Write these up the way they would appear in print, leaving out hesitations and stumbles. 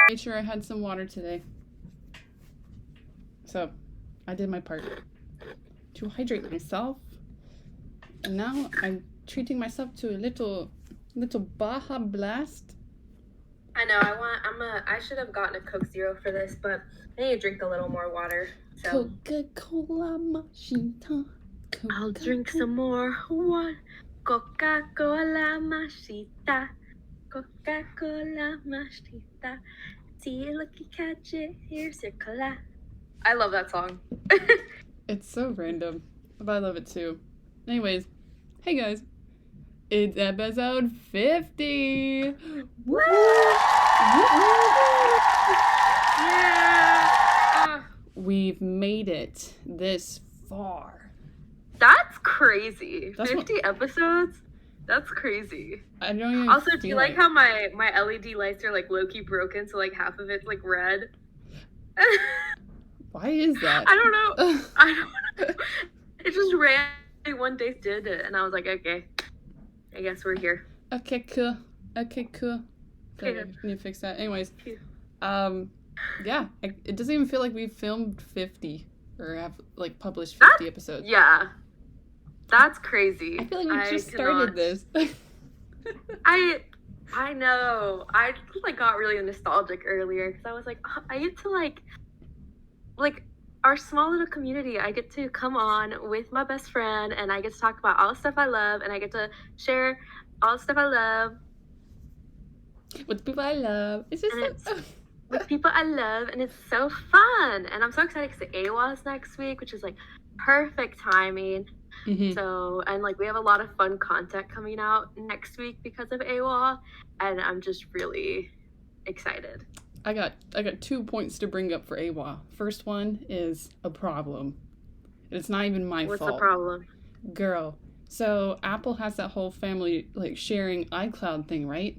made sure I had some water today. So, I did my part to hydrate myself. And now I'm treating myself to a little Baja Blast. I know, I should have gotten a Coke Zero for this, but I need to drink a little more water. So Coca-Cola Machita. I'll drink some more water. Coca-Cola Machita. Coca-Cola Machita. See you lucky catch it, here's your cola. I love that song. It's so random, but I love it too. Anyways, hey guys, it's episode 50! Woo! Yeah! We've made it this far. That's crazy. 50 episodes? That's crazy. I don't even Also, do you like how my LED lights are like low-key broken, so like half of it's like red? Why is that? I don't know. I don't know. It just randomly one day did it, and I was like, okay, I guess we're here. Okay, cool. Okay, cool. Okay, I need to fix that. Anyways, yeah, it doesn't even feel like we've filmed 50 or have like published 50 episodes. Yeah, that's crazy. I feel like we just started this. I know. I like got really nostalgic earlier because I was like, oh, I get to like our small little community. I get to come on with my best friend, and I get to talk about all the stuff I love, and I get to share all the stuff I love with the people I love. It's just with people I love, and it's so fun. And I'm so excited because the AWA is next week, which is like perfect timing. Mm-hmm. So, and like we have a lot of fun content coming out next week because of AWA, and I'm just really excited. I got 2 points to bring up for AWA. First one is a problem. It's not even my fault. What's the problem? Girl. So Apple has that whole family like sharing iCloud thing, right?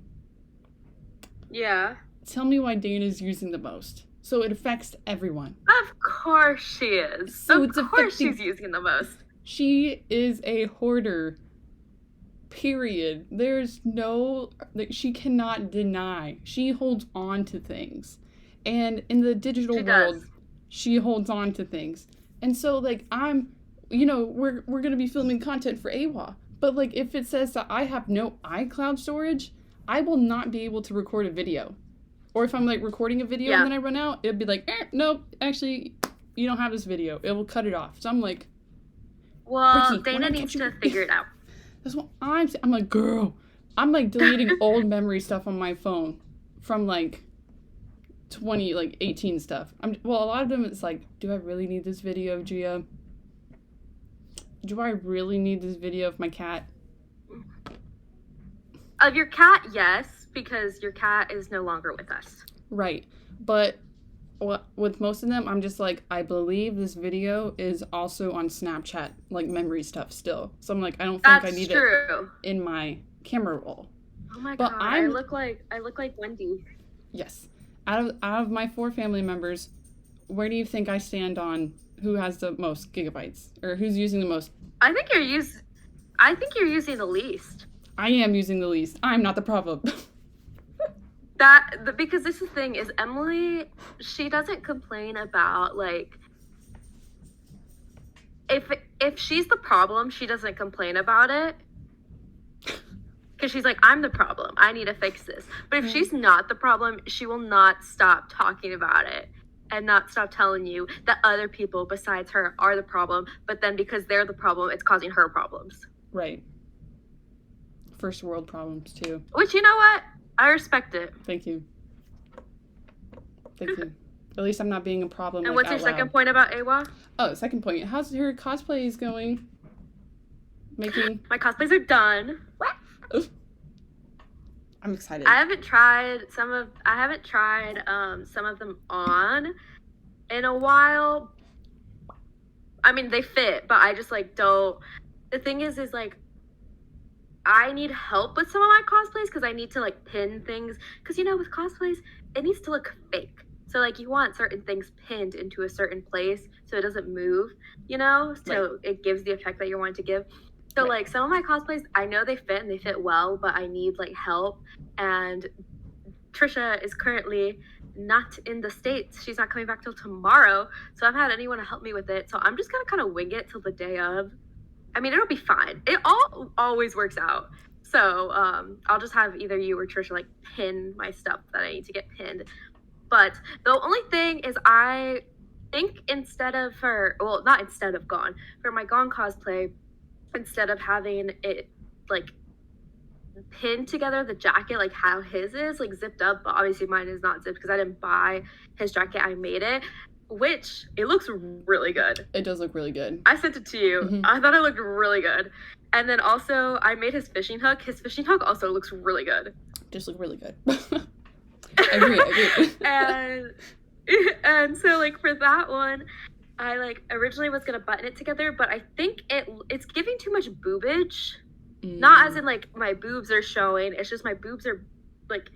Yeah. Tell me why Dana's using the most. So it affects everyone. Of course she is. So of course she's using the most. She is a hoarder. Period. There's no, like, she cannot deny. She holds on to things. And in the digital world, she holds on to things. And so, like, we're going to be filming content for AWA. But, like, if it says that I have no iCloud storage, I will not be able to record a video. Or if I'm, like, recording a video and then I run out, it'll be like, nope, actually, you don't have this video. It will cut it off. So I'm like, well, Dana needs to figure it out. That's what I'm saying. I'm like, girl, I'm like deleting old memory stuff on my phone from like 18 stuff. A lot of them it's like, do I really need this video, Gia? Do I really need this video of my cat? Of your cat, yes, because your cat is no longer with us. Right. But with most of them, I'm just like, I believe this video is also on Snapchat, like memory stuff still. So I'm like, I don't think I need it in my camera roll. Oh my god, I look like Wendy. Yes. Out of my 4 family members, where do you think I stand on who has the most gigabytes or who's using the most? I think you're using the least. I am using the least. I'm not the problem. Because this is the thing is Emily, she doesn't complain about like if she's the problem, she doesn't complain about it because she's like, I'm the problem, I need to fix this. But if she's not the problem, she will not stop talking about it and not stop telling you that other people besides her are the problem, but then because they're the problem, it's causing her problems. Right. First world problems too. Which, you know what? I respect it. Thank you. Thank you. At least I'm not being a problem. And what's your second point about AWA? Oh, second point. How's your cosplays going? My cosplays are done. What? I'm excited. I haven't tried some of them on in a while. I mean, they fit, but I just like don't. The thing is like, I need help with some of my cosplays because I need to like pin things. Because with cosplays, it needs to look fake. So like you want certain things pinned into a certain place so it doesn't move, So it gives the effect that you're wanting to give. So like some of my cosplays, I know they fit and they fit well, but I need like help. And Trisha is currently not in the States. She's not coming back till tomorrow. So I haven't had anyone to help me with it. So I'm just going to kind of wing it till the day of. I mean, it'll be fine. It always works out. So I'll just have either you or Trisha like pin my stuff that I need to get pinned. But the only thing is I think for my Gone cosplay, instead of having it like pinned together the jacket like how his is like zipped up, but obviously mine is not zipped because I didn't buy his jacket, I made it, which it looks really good. It does look really good. I sent it to you. Mm-hmm. I thought it looked really good. And then also I made his fishing hook. His fishing hook also looks really good. Just look really good. I agree. And so like for that one, I like originally was gonna button it together, but I think it's giving too much boobage. Not as in like my boobs are showing, it's just my boobs are like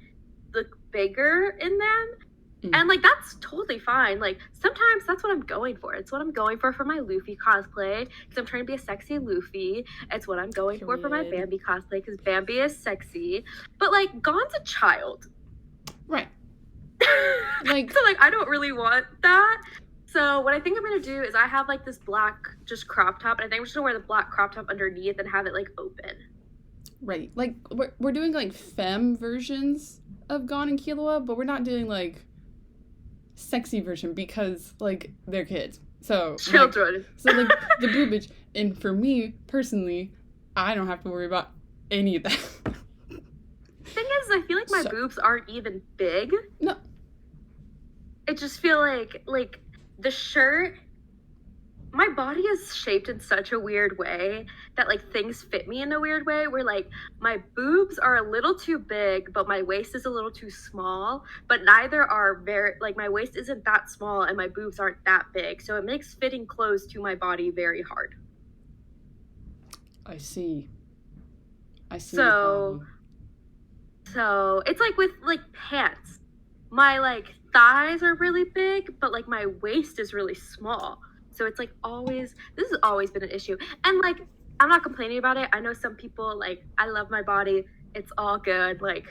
look bigger in them. And like that's totally fine. Like sometimes that's what I'm going for. It's what I'm going for my Luffy cosplay because I'm trying to be a sexy Luffy. It's what I'm going for my Bambi cosplay because Bambi is sexy. But like Gon's a child. Right. Like so like I don't really want that. So what I think I'm gonna do is I have like this black just crop top, and I think I'm just gonna wear the black crop top underneath and have it like open. Right. Like we're doing like femme versions of Gon and Killua, but we're not doing like sexy version because like they're kids. So children. Like the boobage, and for me personally, I don't have to worry about any of that. Thing is, I feel like my boobs aren't even big. No. I just feel like the shirt, my body is shaped in such a weird way that like things fit me in a weird way where like my boobs are a little too big, but my waist is a little too small, but neither are very, like my waist isn't that small and my boobs aren't that big. So it makes fitting clothes to my body very hard. I see. So it's like with like pants, my like thighs are really big, but like my waist is really small. So it's like this has always been an issue. And like, I'm not complaining about it. I know some people like, I love my body. It's all good. Like,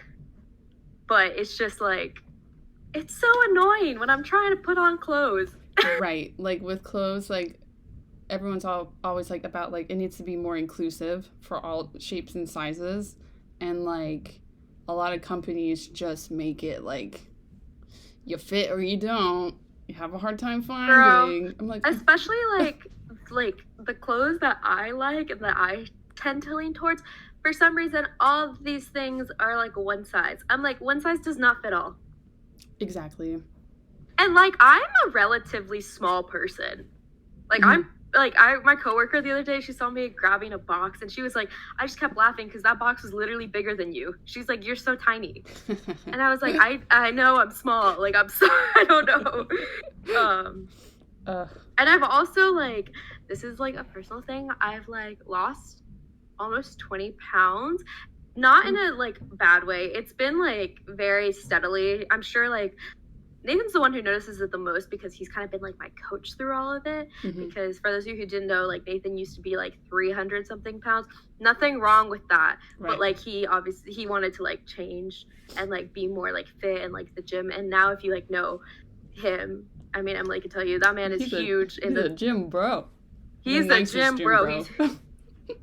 but it's just like, it's so annoying when I'm trying to put on clothes. Right. Like with clothes, like everyone's always like about like, it needs to be more inclusive for all shapes and sizes. And like a lot of companies just make it like, you fit or you don't. You have a hard time finding. Girl, I'm like, especially like the clothes that I like and that I tend to lean towards. For some reason, all of these things are like one size. I'm like, one size does not fit all. Exactly. And like, I'm a relatively small person. Like my coworker the other day, she saw me grabbing a box and she was like, I just kept laughing because that box was literally bigger than you. She's like, you're so tiny. And I was like, I know I'm small. Like, I'm sorry. I don't know. And I've also like, this is like a personal thing. I've like lost almost 20 pounds, not in a like bad way. It's been like very steadily. I'm sure like Nathan's the one who notices it the most because he's kind of been like my coach through all of it. Mm-hmm. Because for those of you who didn't know, like Nathan used to be like 300 something pounds. Nothing wrong with that. Right. But like he wanted to like change and like be more like fit and like the gym. And now if you like know him, I mean, Emily can tell you that man is huge. He's a gym bro. He's a gym bro.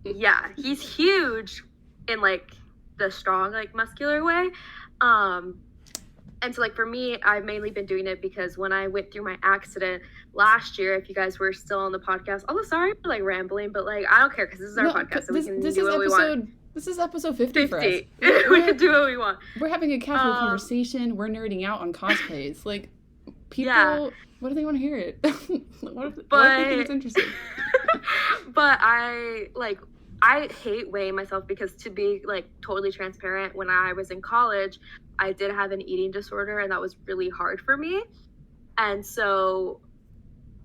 Yeah, he's huge in like the strong like muscular way. And so, like, for me, I've mainly been doing it because when I went through my accident last year, if you guys were still on the podcast, although sorry for, like, rambling, but, like, I don't care because this is our podcast, so we can do what we want. This is episode 50 for us. We can do what we want. We're having a casual conversation. We're nerding out on cosplays. Like, people, what do they want to hear it? What if they think it's interesting? But I hate weighing myself because to be, like, totally transparent, when I was in college, I did have an eating disorder and that was really hard for me. And so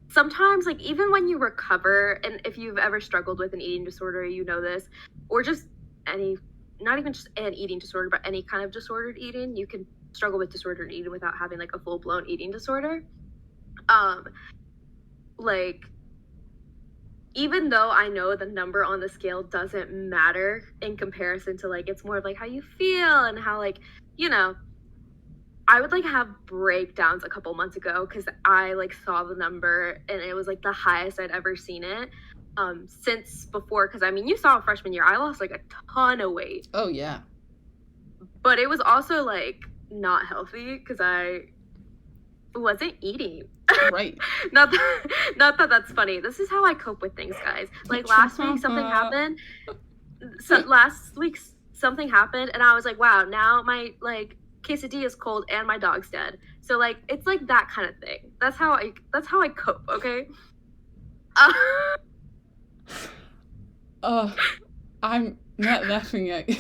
sometimes like even when you recover, and if you've ever struggled with an eating disorder, you know this, or just not even just an eating disorder, but any kind of disordered eating, you can struggle with disordered eating without having like a full-blown eating disorder. Like even though I know the number on the scale doesn't matter in comparison to like, it's more of like how you feel and how like, you know, I would like have breakdowns a couple months ago because I like saw the number and it was like the highest I'd ever seen it since before. Because I mean, you saw freshman year, I lost like a ton of weight. Oh yeah. But it was also like not healthy because I wasn't eating. Right. not that that's funny. This is how I cope with things, guys. Like last week something happened. Last week something happened and I was like, wow, now my like quesadilla is cold and my dog's dead. So like it's like that kind of thing. That's how I cope, okay? I'm not laughing at you.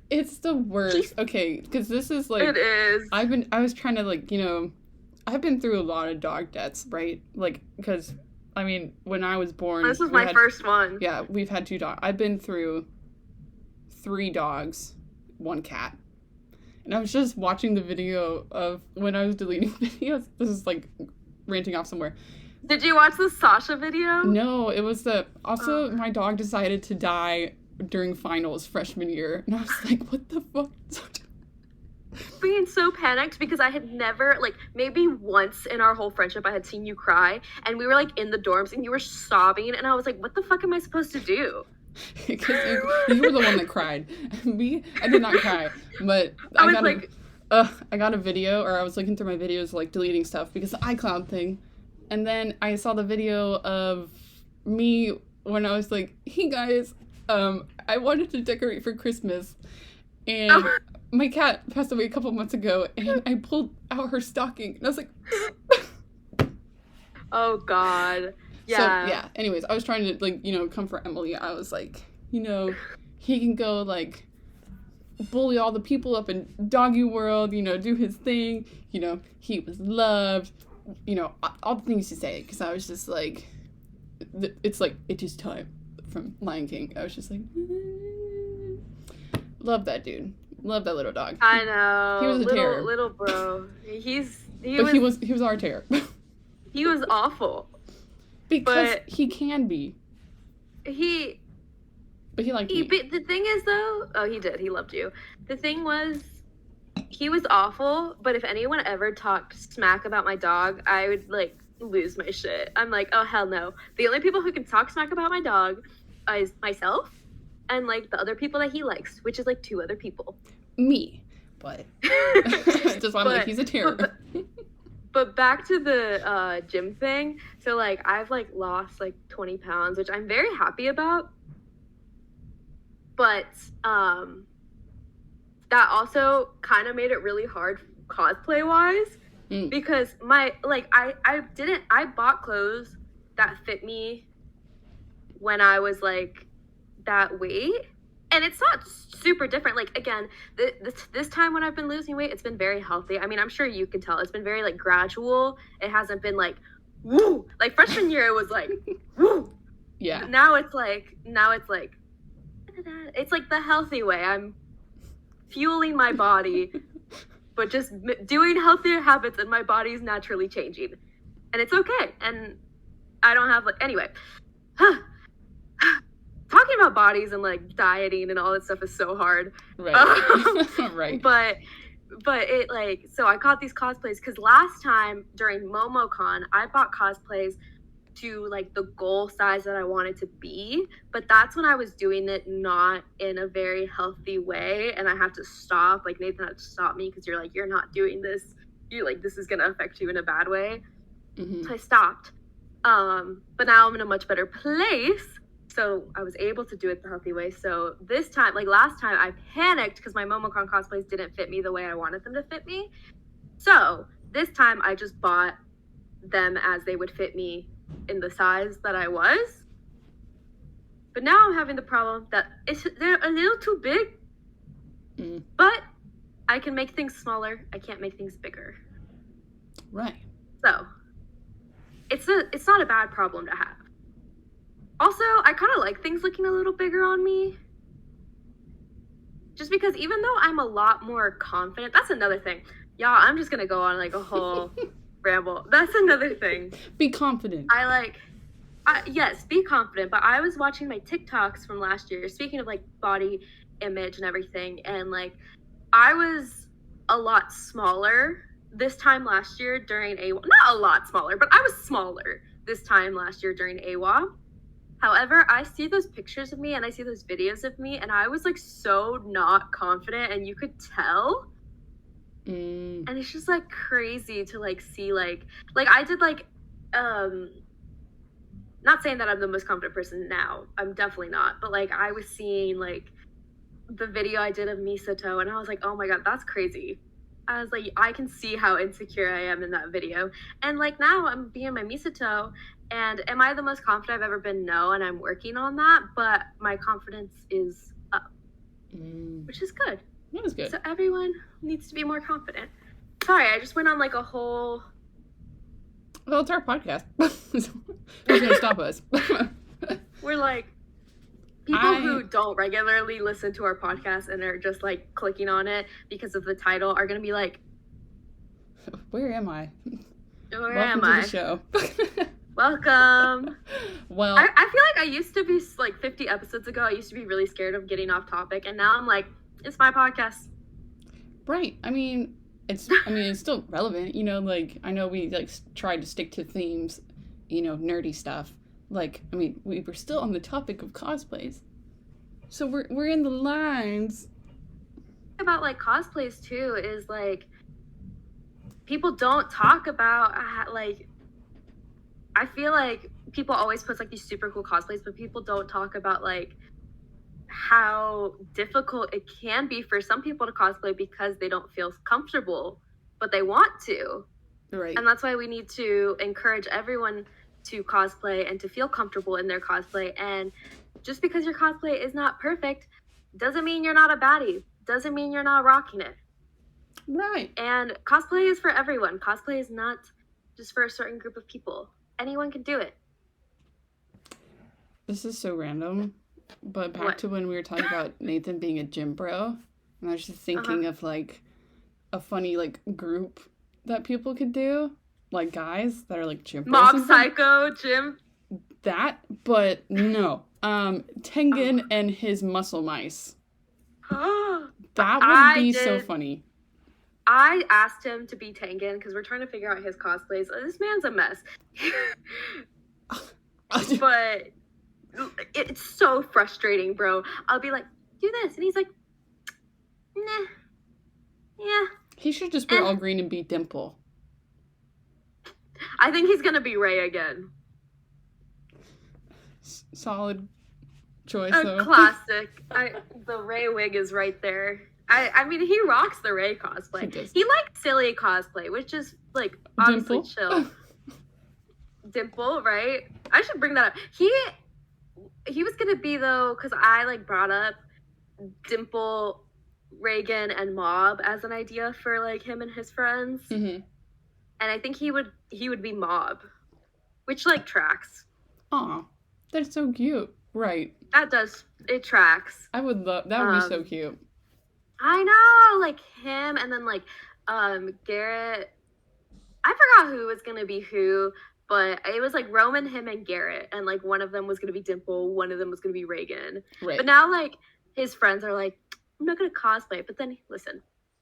It's the worst. Okay, because this is like it is. I was trying to like, I've been through a lot of dog deaths, right? Like, because I mean, when I was born, this was my first one. Yeah, we've had 2 dogs. I've been through 3 dogs, 1 cat. And I was just watching the video of when I was deleting videos. This is like ranting off somewhere. Did you watch the Sasha video? No, it was my dog decided to die during finals freshman year. And I was like, what the fuck? Being so panicked because I had never, like, maybe once in our whole friendship I had seen you cry. And we were, like, in the dorms and you were sobbing. And I was like, what the fuck am I supposed to do? Because you were the one that cried. Me, I did not cry. But I got a video, or I was looking through my videos, like, deleting stuff because the iCloud thing. And then I saw the video of me when I was like, hey guys, I wanted to decorate for Christmas. And my cat passed away a couple months ago, and I pulled out her stocking. And I was like... Oh, God. Yeah. So, yeah. Anyways, I was trying to, like, comfort Emily. I was like, he can go, like, bully all the people up in doggy world, do his thing. He was loved. All the things to say. Because I was just like, it's like, it is time from Lion King. I was just like, love that dude. Love that little dog. I know. He was a terror. Little bro. He was our terror. He was awful. Because he can be. But he liked me. But the thing is, though... Oh, he did. He loved you. The thing was, he was awful, but if anyone ever talked smack about my dog, I would, like, lose my shit. I'm like, oh, hell no. The only people who can talk smack about my dog is myself and, like, the other people that he likes, which is, like, 2 other people. Me. But... just want to like, he's a terror. But back to the gym thing. So, like, I've, like, lost, like, 20 pounds, which I'm very happy about. But that also kind of made it really hard cosplay-wise. Because I bought clothes that fit me when I was, like, that weight. And it's not super different. Like, again, this time when I've been losing weight, it's been very healthy. I mean, I'm sure you can tell. It's been very, like, gradual. It hasn't been, like, woo. Like, freshman year, it was, like, woo. Yeah. Now it's like, it's, like, the healthy way. I'm fueling my body, but just doing healthier habits, and my body's naturally changing. And it's okay. And I don't have, like, anyway. Talking about bodies and, like, dieting and all that stuff is so hard. Right. Right. But it, like, so I caught these cosplays because last time during MomoCon, I bought cosplays to, like, the goal size that I wanted to be. But that's when I was doing it not in a very healthy way. And I have to stop. Like, Nathan had to stop me because you're like, you're not doing this. You're like, this is going to affect you in a bad way. Mm-hmm. So I stopped. But now I'm in a much better place. So I was able to do it the healthy way. So this time, like last time, I panicked because my MomoCon cosplays didn't fit me the way I wanted them to fit me. So this time I just bought them as they would fit me in the size that I was. But now I'm having the problem that they're a little too big. But I can make things smaller. I can't make things bigger. Right. So it's not a bad problem to have. Also, I kind of like things looking a little bigger on me. Just because even though I'm a lot more confident, that's another thing. Y'all, I'm just going to go on like a whole ramble. That's another thing. Be confident. Yes, be confident. But I was watching my TikToks from last year, speaking of like body image and everything. And like, I was a lot smaller this time last year during AWA. Not a lot smaller, but I was smaller this time last year during AWA. However, I see those pictures of me and I see those videos of me, and I was like so not confident, and you could tell. And it's just like crazy to like see like I did like not saying that I'm the most confident person now. I'm definitely not. But like I was seeing like the video I did of Misato, and I was like, oh my god, that's crazy. I was like, I can see how insecure I am in that video. And like now I'm being my Misato, and am I the most confident I've ever been? No, and I'm working on that, but my confidence is up, which is good. That is good. So everyone needs to be more confident. Sorry, I just went on like a whole... Well, it's our podcast. Who's going to stop us? We're like, people who don't regularly listen to our podcast and are just like clicking on it because of the title are going to be like, where am I? Welcome to the show. Welcome. Well, I feel like I used to be like 50 episodes ago, I used to be really scared of getting off topic, and now I'm like, it's my podcast. Right. I mean, it's still relevant, you know, like, I know we, like, tried to stick to themes, you know, nerdy stuff. Like, I mean, we were still on the topic of cosplays. So we're in the lines. About, like, cosplays, too, is, like, people don't talk about, like, I feel like people always post, like, these super cool cosplays, but people don't talk about, like, how difficult it can be for some people to cosplay because they don't feel comfortable, but they want to. Right. And that's why we need to encourage everyone to cosplay and to feel comfortable in their cosplay. And just because your cosplay is not perfect doesn't mean you're not a baddie. Doesn't mean you're not rocking it. Right. And cosplay is for everyone. Cosplay is not just for a certain group of people. Anyone can do it. This is so random. But back to when we were talking about Nathan being a gym bro, and I was just thinking of, like, a funny, like, group that people could do. Like, guys that are, like, gym bros. Mob Psycho gym. That, but no. Tengen and his muscle mice. That would be so funny. I asked him to be Tengen because we're trying to figure out his cosplays. This man's a mess. But... it's so frustrating, bro. I'll be like, do this, and he's like, nah, yeah. He should just wear all green and be Dimple. I think he's gonna be Ray again. Solid choice, a though. Classic. The Ray wig is right there. I mean, he rocks the Ray cosplay. He likes silly cosplay, which is, like, obviously Dimple? Chill. Dimple, right? I should bring that up. He was gonna be, though, because I, like, brought up Dimple, Reagan, and Mob as an idea for, like, him and his friends. Mm-hmm. And I think he would be Mob, which, like, tracks. Aw, that's so cute. Right. It tracks. I would love, that would be so cute. I know, like, him, and then, like, Garrett. I forgot who was gonna be who. But it was, like, Roman, him, and Garrett. And, like, one of them was going to be Dimple. One of them was going to be Reagan. Right. But now, like, his friends are like, I'm not going to cosplay. But then, listen,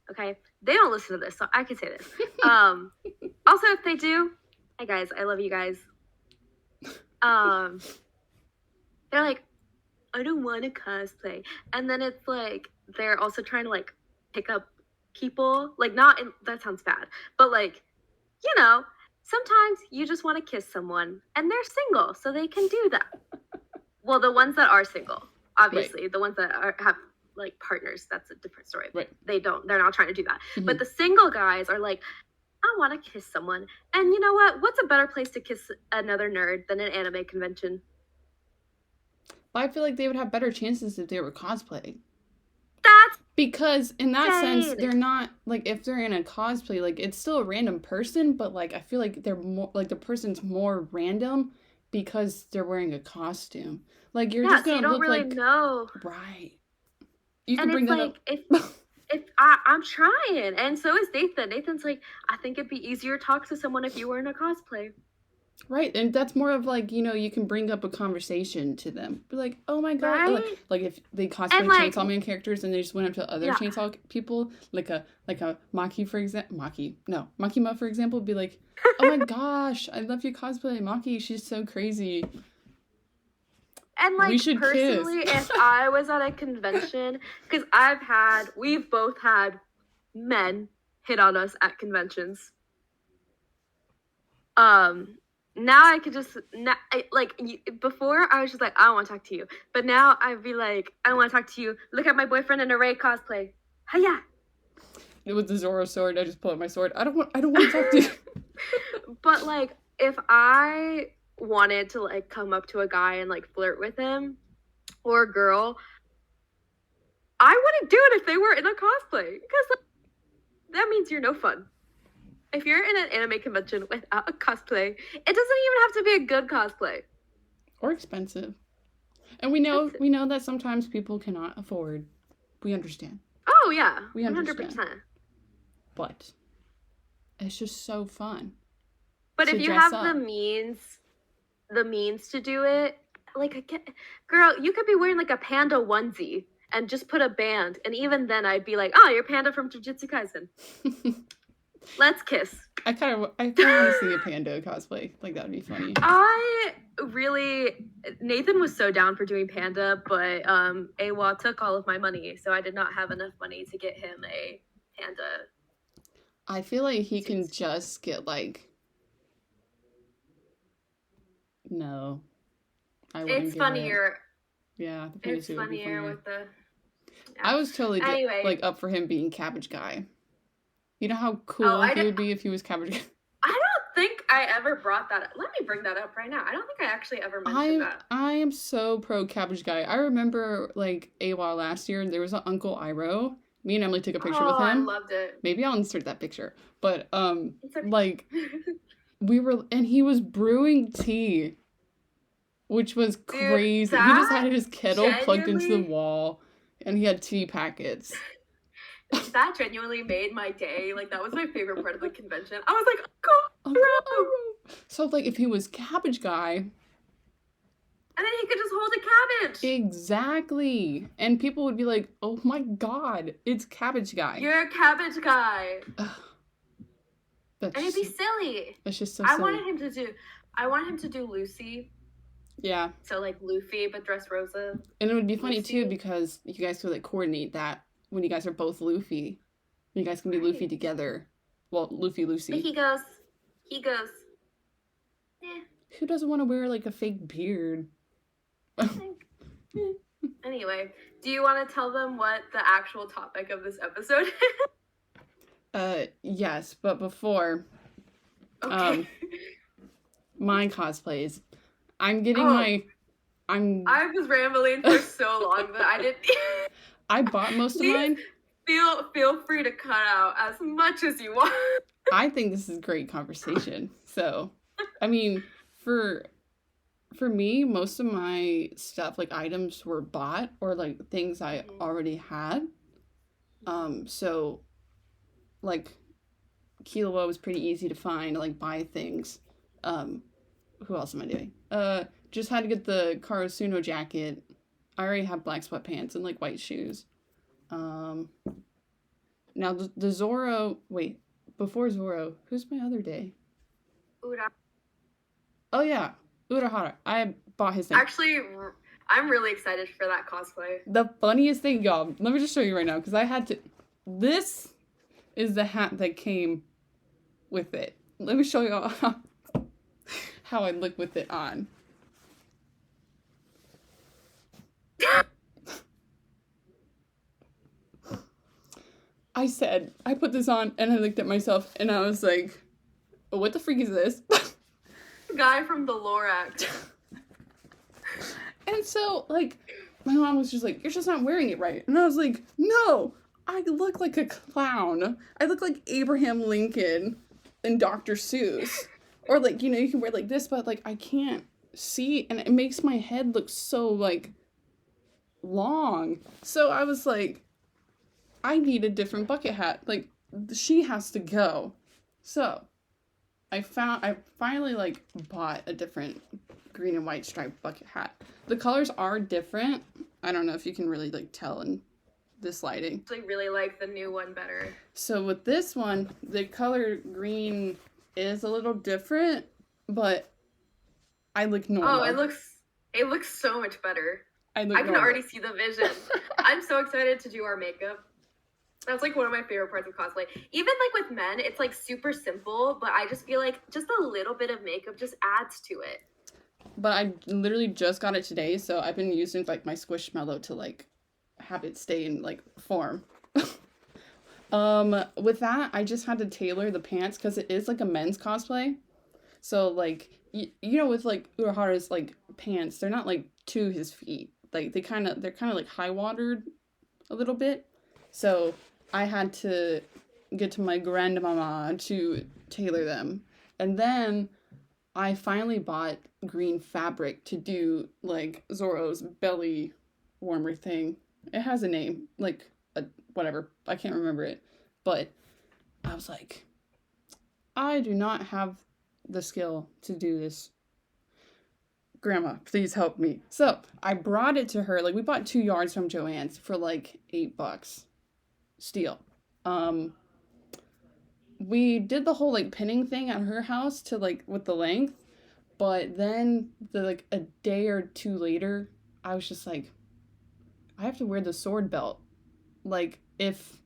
okay? They don't listen to this, so I can say this. Also, if they do, hey, guys, I love you guys. They're like, I don't want to cosplay. And then it's, like, they're also trying to, like, pick up people. Like, that sounds bad. But, like, you know... Sometimes you just want to kiss someone, and they're single, so they can do that. Well, the ones that are single, obviously. Right. The ones that have, like, partners, that's a different story. Right. They're not trying to do that. Mm-hmm. But the single guys are like, I want to kiss someone. And you know what? What's a better place to kiss another nerd than an anime convention? I feel like they would have better chances if they were cosplaying. That's because in that sense, they're not, like, if they're in a cosplay, like, it's still a random person, but, like, I feel like they're more, like, the person's more random because they're wearing a costume. Like, you're just gonna so you don't look really like... know. Right. You can bring that like, up. if I'm trying, and so is Nathan. Nathan's like, I think it'd be easier to talk to someone if you were in a cosplay. Right, and that's more of like, you can bring up a conversation to them. Be like, oh my god. Or Right? like if they And cosplay like, Chainsaw Man characters and they just went up to other yeah. Chainsaw people, like a Maki for example, Makima for example, would be like, oh my gosh, I love your cosplay, Maki. She's so crazy. And We like should kiss. personally, if I was at a convention, because we've both had men hit on us at conventions. Now I could just before I was just like, I don't want to talk to you, but now I'd be like, I don't want to talk to you. Look at my boyfriend in a Ray cosplay. Hiya. With the Zoro sword, I just pull out my sword. I don't want to talk to you. But like, if I wanted to like come up to a guy and like flirt with him or a girl, I wouldn't do it if they were in a cosplay, because like, that means you're no fun. If you're in an anime convention without a cosplay, it doesn't even have to be a good cosplay. Or expensive. And we know that sometimes people cannot afford. We understand. Oh yeah, we 100%. But it's just so fun. But if you have the means to do it, like, girl, you could be wearing like a panda onesie and just put a band, and even then I'd be like, oh, you're Panda from Jujutsu Kaisen. Let's kiss. I kind of want to see a panda cosplay. Like, that would be funny. Nathan was so down for doing Panda, but AWA took all of my money, so I did not have enough money to get him a Panda. I feel like he can just get like... No. It's funnier. Yeah. It's funnier with the... Yeah. I was totally up for him being Cabbage Guy. You know how cool he would be if he was Cabbage Guy? I don't think I ever brought that up. Let me bring that up right now. I don't think I actually ever mentioned that. I am so pro Cabbage Guy. I remember, like, AWA last year, there was an Uncle Iroh. Me and Emily took a picture with him. I loved it. Maybe I'll insert that picture. But, like, and he was brewing tea, which was crazy. He just had his kettle plugged into the wall, and he had tea packets. That genuinely made my day. Like, that was my favorite part of the convention. I was like, Uncle Iroh! So, like, if he was Cabbage Guy... And then he could just hold a cabbage. Exactly. And people would be like, oh my god, it's Cabbage Guy. You're a Cabbage Guy. And it'd be silly. It's just so silly. I wanted him to do Lucy. Yeah. So, like, Luffy, but dress Rosa. And it would be funny, too, because you guys could, like, coordinate that when you guys are both Luffy. You guys can be Luffy together. Well, Luffy, Lucy. But he goes, Who doesn't want to wear, like, a fake beard? Anyway, do you want to tell them what the actual topic of this episode is? Yes, but before, my cosplays. I'm getting I was rambling for so long that I didn't... I bought most of mine. Feel free to cut out as much as you want. I think this is great conversation. So, I mean, for me, most of my stuff, like, items were bought or, like, things I already had. So, like, Killua was pretty easy to find, like, buy things. Who else am I doing? Just had to get the Karasuno jacket. I already have black sweatpants and, like, white shoes. Now, the Zoro... Wait, before Zoro, who's my other day? Ura. Oh, yeah. Urahara. I bought his thing. Actually, I'm really excited for that cosplay. The funniest thing, y'all, let me just show you right now, because I had to... This is the hat that came with it. Let me show y'all how I look with it on. I put this on, and I looked at myself, and I was like, what the freak is this? Guy from the Lorax. And so, like, my mom was just like, you're just not wearing it right. And I was like, no, I look like a clown. I look like Abraham Lincoln and Dr. Seuss. Or, like, you can wear like this, but, like, I can't see, and it makes my head look so, like, long. So I was like, I need a different bucket hat. Like, she has to go. So, I finally like bought a different green and white striped bucket hat. The colors are different. I don't know if you can really like tell in this lighting. I really like the new one better. So with this one, the color green is a little different, but I look normal. Oh, it looks so much better. I can normal. already see the vision. I'm so excited to do our makeup. That's like one of my favorite parts of cosplay. Even like with men, it's like super simple, but I just feel like just a little bit of makeup just adds to it. But I literally just got it today, so I've been using like my Squishmallow to like have it stay in like form. With that, I just had to tailor the pants because it is like a men's cosplay. So like you know, with like Urahara's like pants, they're not like to his feet. Like they're kind of like high watered a little bit. So I had to get to my grandmama to tailor them. And then I finally bought green fabric to do like Zoro's belly warmer thing. It has a name, like whatever. I can't remember it. But I was like, I do not have the skill to do this. Grandma, please help me. So I brought it to her. Like we bought 2 yards from Joann's for like $8. Steal. We did the whole like pinning thing at her house to like with the length, but then like a day or 2 later, I was just like, I have to wear the sword belt. Like if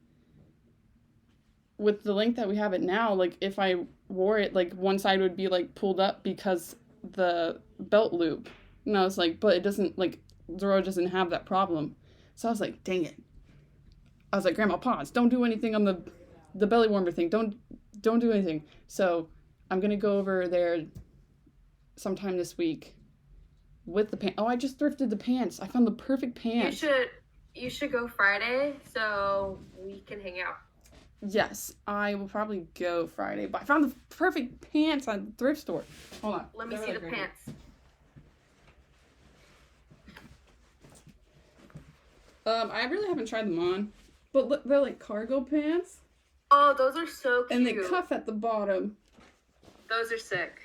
with the length that we have it now, like if I wore it, like one side would be like pulled up because the belt loop. And I was like, but it doesn't, like Zoro doesn't have that problem. So I was like, dang it. I was like, Grandma, pause. Don't do anything on the belly warmer thing. Don't do anything. So I'm gonna go over there sometime this week with the pants. Oh, I just thrifted the pants. I found the perfect pants. You should go Friday so we can hang out. Yes, I will probably go Friday. But I found the perfect pants at the thrift store. Hold on. Let me see the pants. I really haven't tried them on. But look, they're like cargo pants. Oh, those are so cute. And they cuff at the bottom. Those are sick.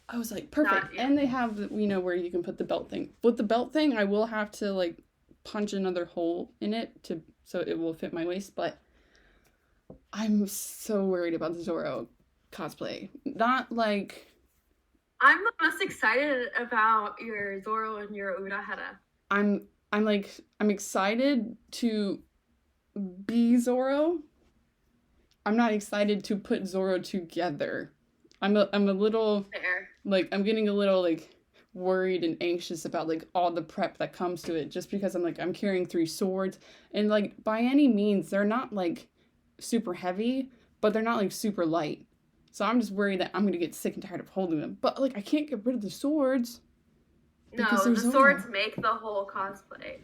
I was like, perfect. And they have, where you can put the belt thing. With the belt thing, I will have to, like, punch another hole in it so it will fit my waist. But I'm so worried about the Zoro cosplay. Not, like... I'm the most excited about your Zoro and your Urahara. I'm excited to be Zoro. I'm not excited to put Zoro together. I'm a little fair. Like I'm getting a little like worried and anxious about like all the prep that comes to it just because I'm carrying 3 swords and like by any means they're not like super heavy, but they're not like super light. So I'm just worried that I'm going to get sick and tired of holding them. But like I can't get rid of the swords. No, the swords make the whole cosplay.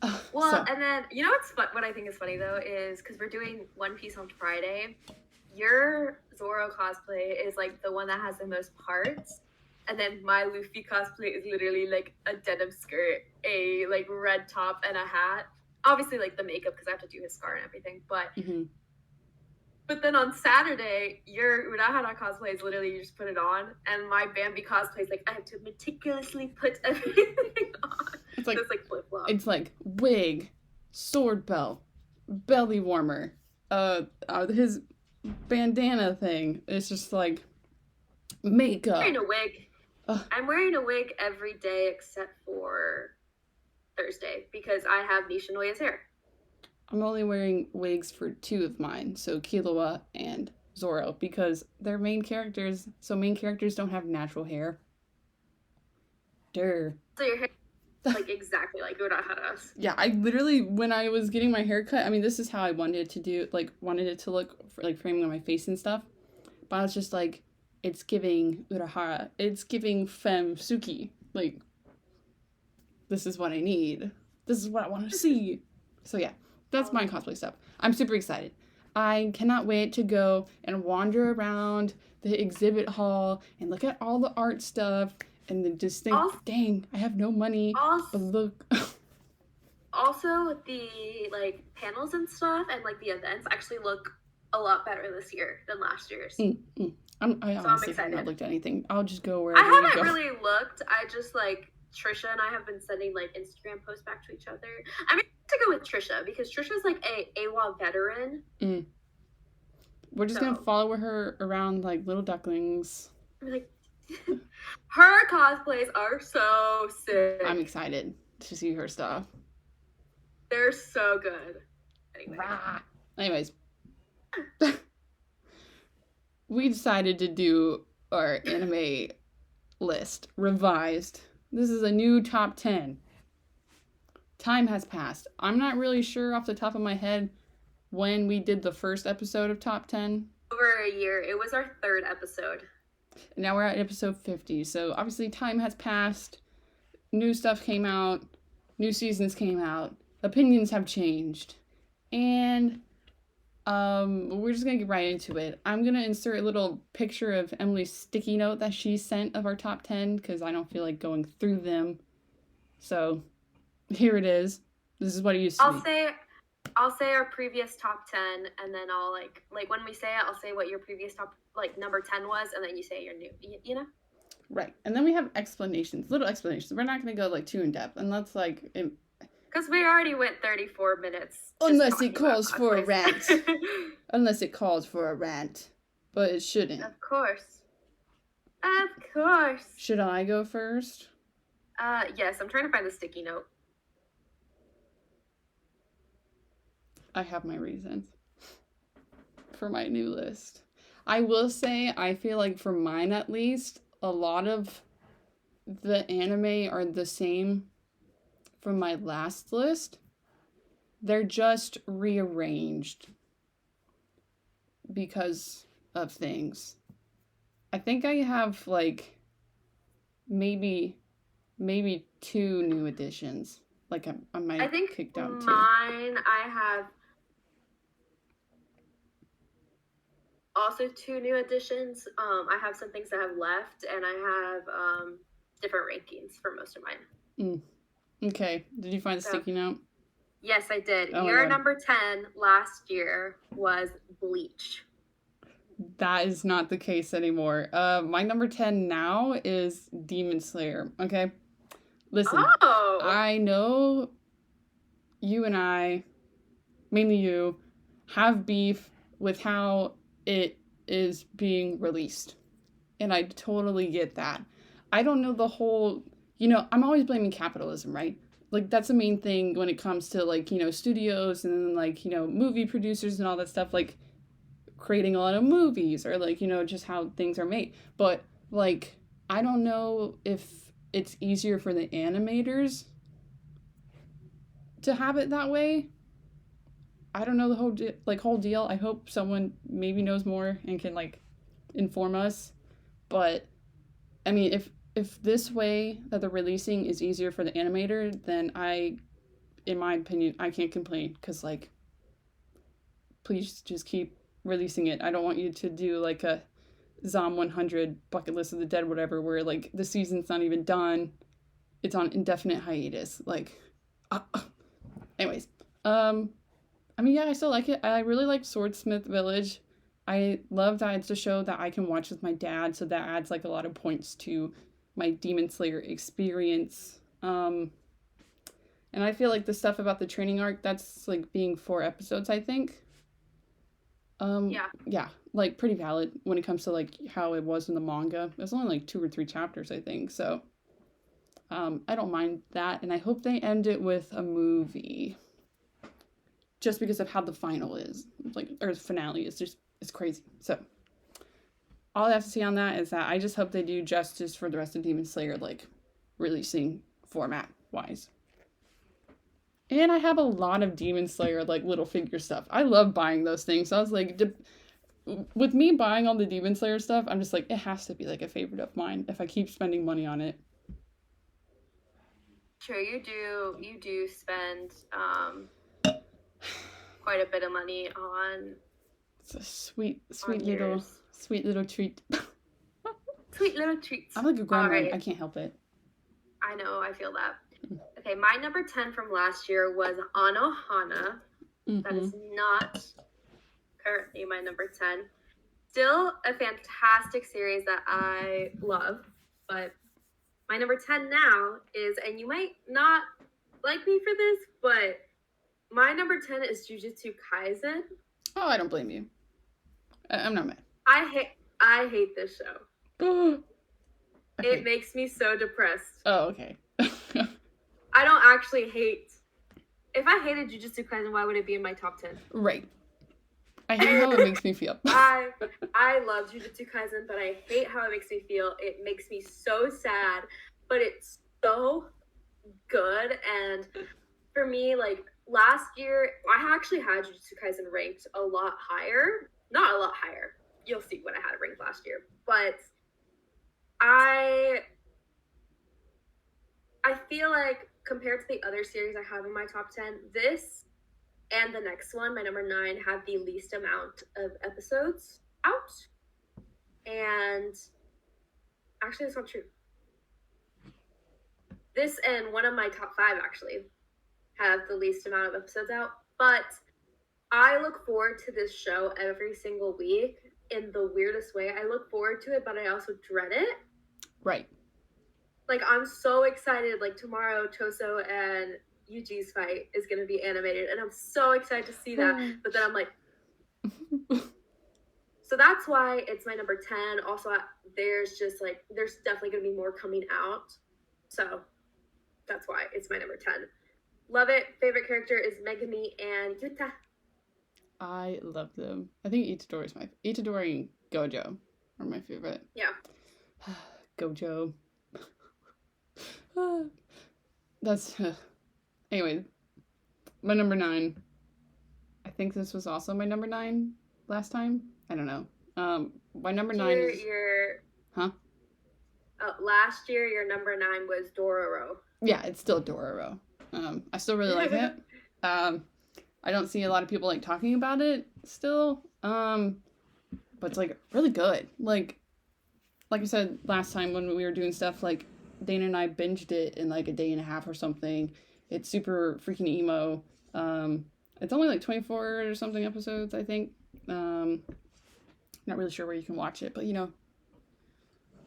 And then, you know what I think is funny, though, is because we're doing One Piece on Friday, your Zoro cosplay is, like, the one that has the most parts, and then my Luffy cosplay is literally, like, a denim skirt, a, like, red top, and a hat. Obviously, like, the makeup, because I have to do his scar and everything, but... Mm-hmm. But then on Saturday, your Urahara cosplay is literally you just put it on, and my Bambi cosplay is like I have to meticulously put everything on. It's like flip-flop. It's like wig, sword belt, belly warmer, his bandana thing. It's just like makeup. I'm wearing a wig. I'm wearing a wig every day except for Thursday because I have Nishinoya's hair. I'm only wearing wigs for 2 of mine, so Killua and Zoro, because they're main characters, so main characters don't have natural hair. So your hair is like exactly like Urahara's. Yeah, I literally, when I was getting my hair cut, I mean, this is how I wanted it to look, for, like, framing on my face and stuff, but I was just like, it's giving Urahara, it's giving Femme Suki, like, this is what I need. This is what I want to see. So yeah. That's my cosplay stuff. I'm super excited. I cannot wait to go and wander around the exhibit hall and look at all the art stuff and then just think, dang, I have no money. But look. Also, the like panels and stuff and like the events actually look a lot better this year than last year's. I So I'm honestly have not excited. looked at anything. I'll just go I wherever you haven't go. really looked. I just like Trisha and I have been sending like Instagram posts back to each other. I'm going to go with Trisha because Trisha's like a AWA veteran. We're just gonna follow her around like little ducklings. I'm like, her cosplays are so sick. I'm excited to see her stuff. They're so good. Anyways, we decided to do our anime list revised. This is a new top 10. Time has passed. I'm not really sure off the top of my head when we did the first episode of top 10. Over a year. It was our 3rd episode. And now we're at episode 50. So obviously time has passed. New stuff came out. New seasons came out. Opinions have changed. And we're just gonna get right into it. I'm gonna insert a little picture of Emily's sticky note that she sent of our top 10 because I don't feel like going through them. So here it is. This is what it used to be. I'll say our previous top 10, and then I'll like when we say it, I'll say what your previous top number 10 was, and then you say your new, you know? Right. And then we have little explanations. We're not going to go too in depth, and that's because we already went 34 minutes. Unless it calls for a rant. Unless it calls for a rant. But it shouldn't. Of course. Of course. Should I go first? Yes, I'm trying to find the sticky note. I have my reasons for my new list. I will say, I feel like for mine at least, a lot of the anime are the same from my last list. They're just rearranged because of things. I think I have maybe 2 new additions. I might have kicked out 2. Mine, I have also 2 new additions. I have some things that have left, and I have different rankings for most of mine. Okay. Did you find the sticky note? Yes, I did. Your number 10 last year was Bleach. That is not the case anymore. My number 10 now is Demon Slayer. Okay? Listen, I know you and I, mainly you, have beef with how it is being released. And I totally get that. I don't know the whole, I'm always blaming capitalism, right? That's the main thing when it comes to, studios and then, movie producers and all that stuff, creating a lot of movies or, just how things are made. But, I don't know if it's easier for the animators to have it that way. I don't know the whole deal. I hope someone maybe knows more and can inform us. But I mean, if this way that they're releasing is easier for the animator, then in my opinion, I can't complain because please just keep releasing it. I don't want you to do a Zom 100 Bucket List of the Dead, whatever, where the season's not even done. It's on indefinite hiatus. Anyways, I mean, yeah, I still like it. I really like Swordsmith Village. I love that it's a show that I can watch with my dad, so that adds a lot of points to my Demon Slayer experience. And I feel the stuff about the training arc, that's being 4 episodes, I think. Yeah, pretty valid when it comes to how it was in the manga. It was only 2 or 3 chapters, I think. So I don't mind that, and I hope they end it with a movie. Just because of how the final is, or the finale is it's crazy. So all I have to say on that is that I just hope they do justice for the rest of Demon Slayer, releasing format wise. And I have a lot of Demon Slayer little figure stuff. I love buying those things. So I was with me buying all the Demon Slayer stuff, I'm just it has to be a favorite of mine if I keep spending money on it. Sure, you do spend quite a bit of money on. It's a sweet little treat. Sweet little treats. I'm a grandma. Right. I can't help it. I know. I feel that. Okay, my number 10 from last year was Anohana. Mm-hmm. That is not currently my number 10. Still a fantastic series that I love, but my number 10 now is, and you might not like me for this, but my number 10 is Jujutsu Kaisen. Oh, I don't blame you. I'm not mad. I hate this show. It makes me so depressed. Oh, okay. I don't actually hate. If I hated Jujutsu Kaisen, why would it be in my top 10? Right. I hate how it makes me feel. I love Jujutsu Kaisen, but I hate how it makes me feel. It makes me so sad, but it's so good. And for me, like last year, I actually had Jujutsu Kaisen ranked a lot higher. Not a lot higher. You'll see what I had it ranked last year. But I feel like compared to the other series I have in my top 10, this and the next one, my number 9, have the least amount of episodes out. And actually, that's not true. This and one of my top 5 actually have the least amount of episodes out. But I look forward to this show every single week in the weirdest way. I look forward to it, but I also dread it. Right. Like, I'm so excited. Like, tomorrow, Choso and Yuji's fight is going to be animated, and I'm so excited to see that. But then I'm like... So that's why it's my number 10. Also, there's definitely going to be more coming out. So that's why it's my number 10. Love it. Favorite character is Megumi and Yuta. I love them. I think Itadori and Gojo are my favorite. Yeah. Gojo. That's... Anyway, my number 9. I think this was also my number 9 last time. I don't know. My number 9 is... Huh? Last year, your number 9 was Dororo. Yeah, it's still Dororo. I still really like it. I don't see a lot of people like talking about it still. But it's like really good. Like I said last time when we were doing stuff, like Dana and I binged it in like a day and a half or something. It's super freaking emo. It's only like 24 or something episodes, I think. Not really sure where you can watch it, but you know,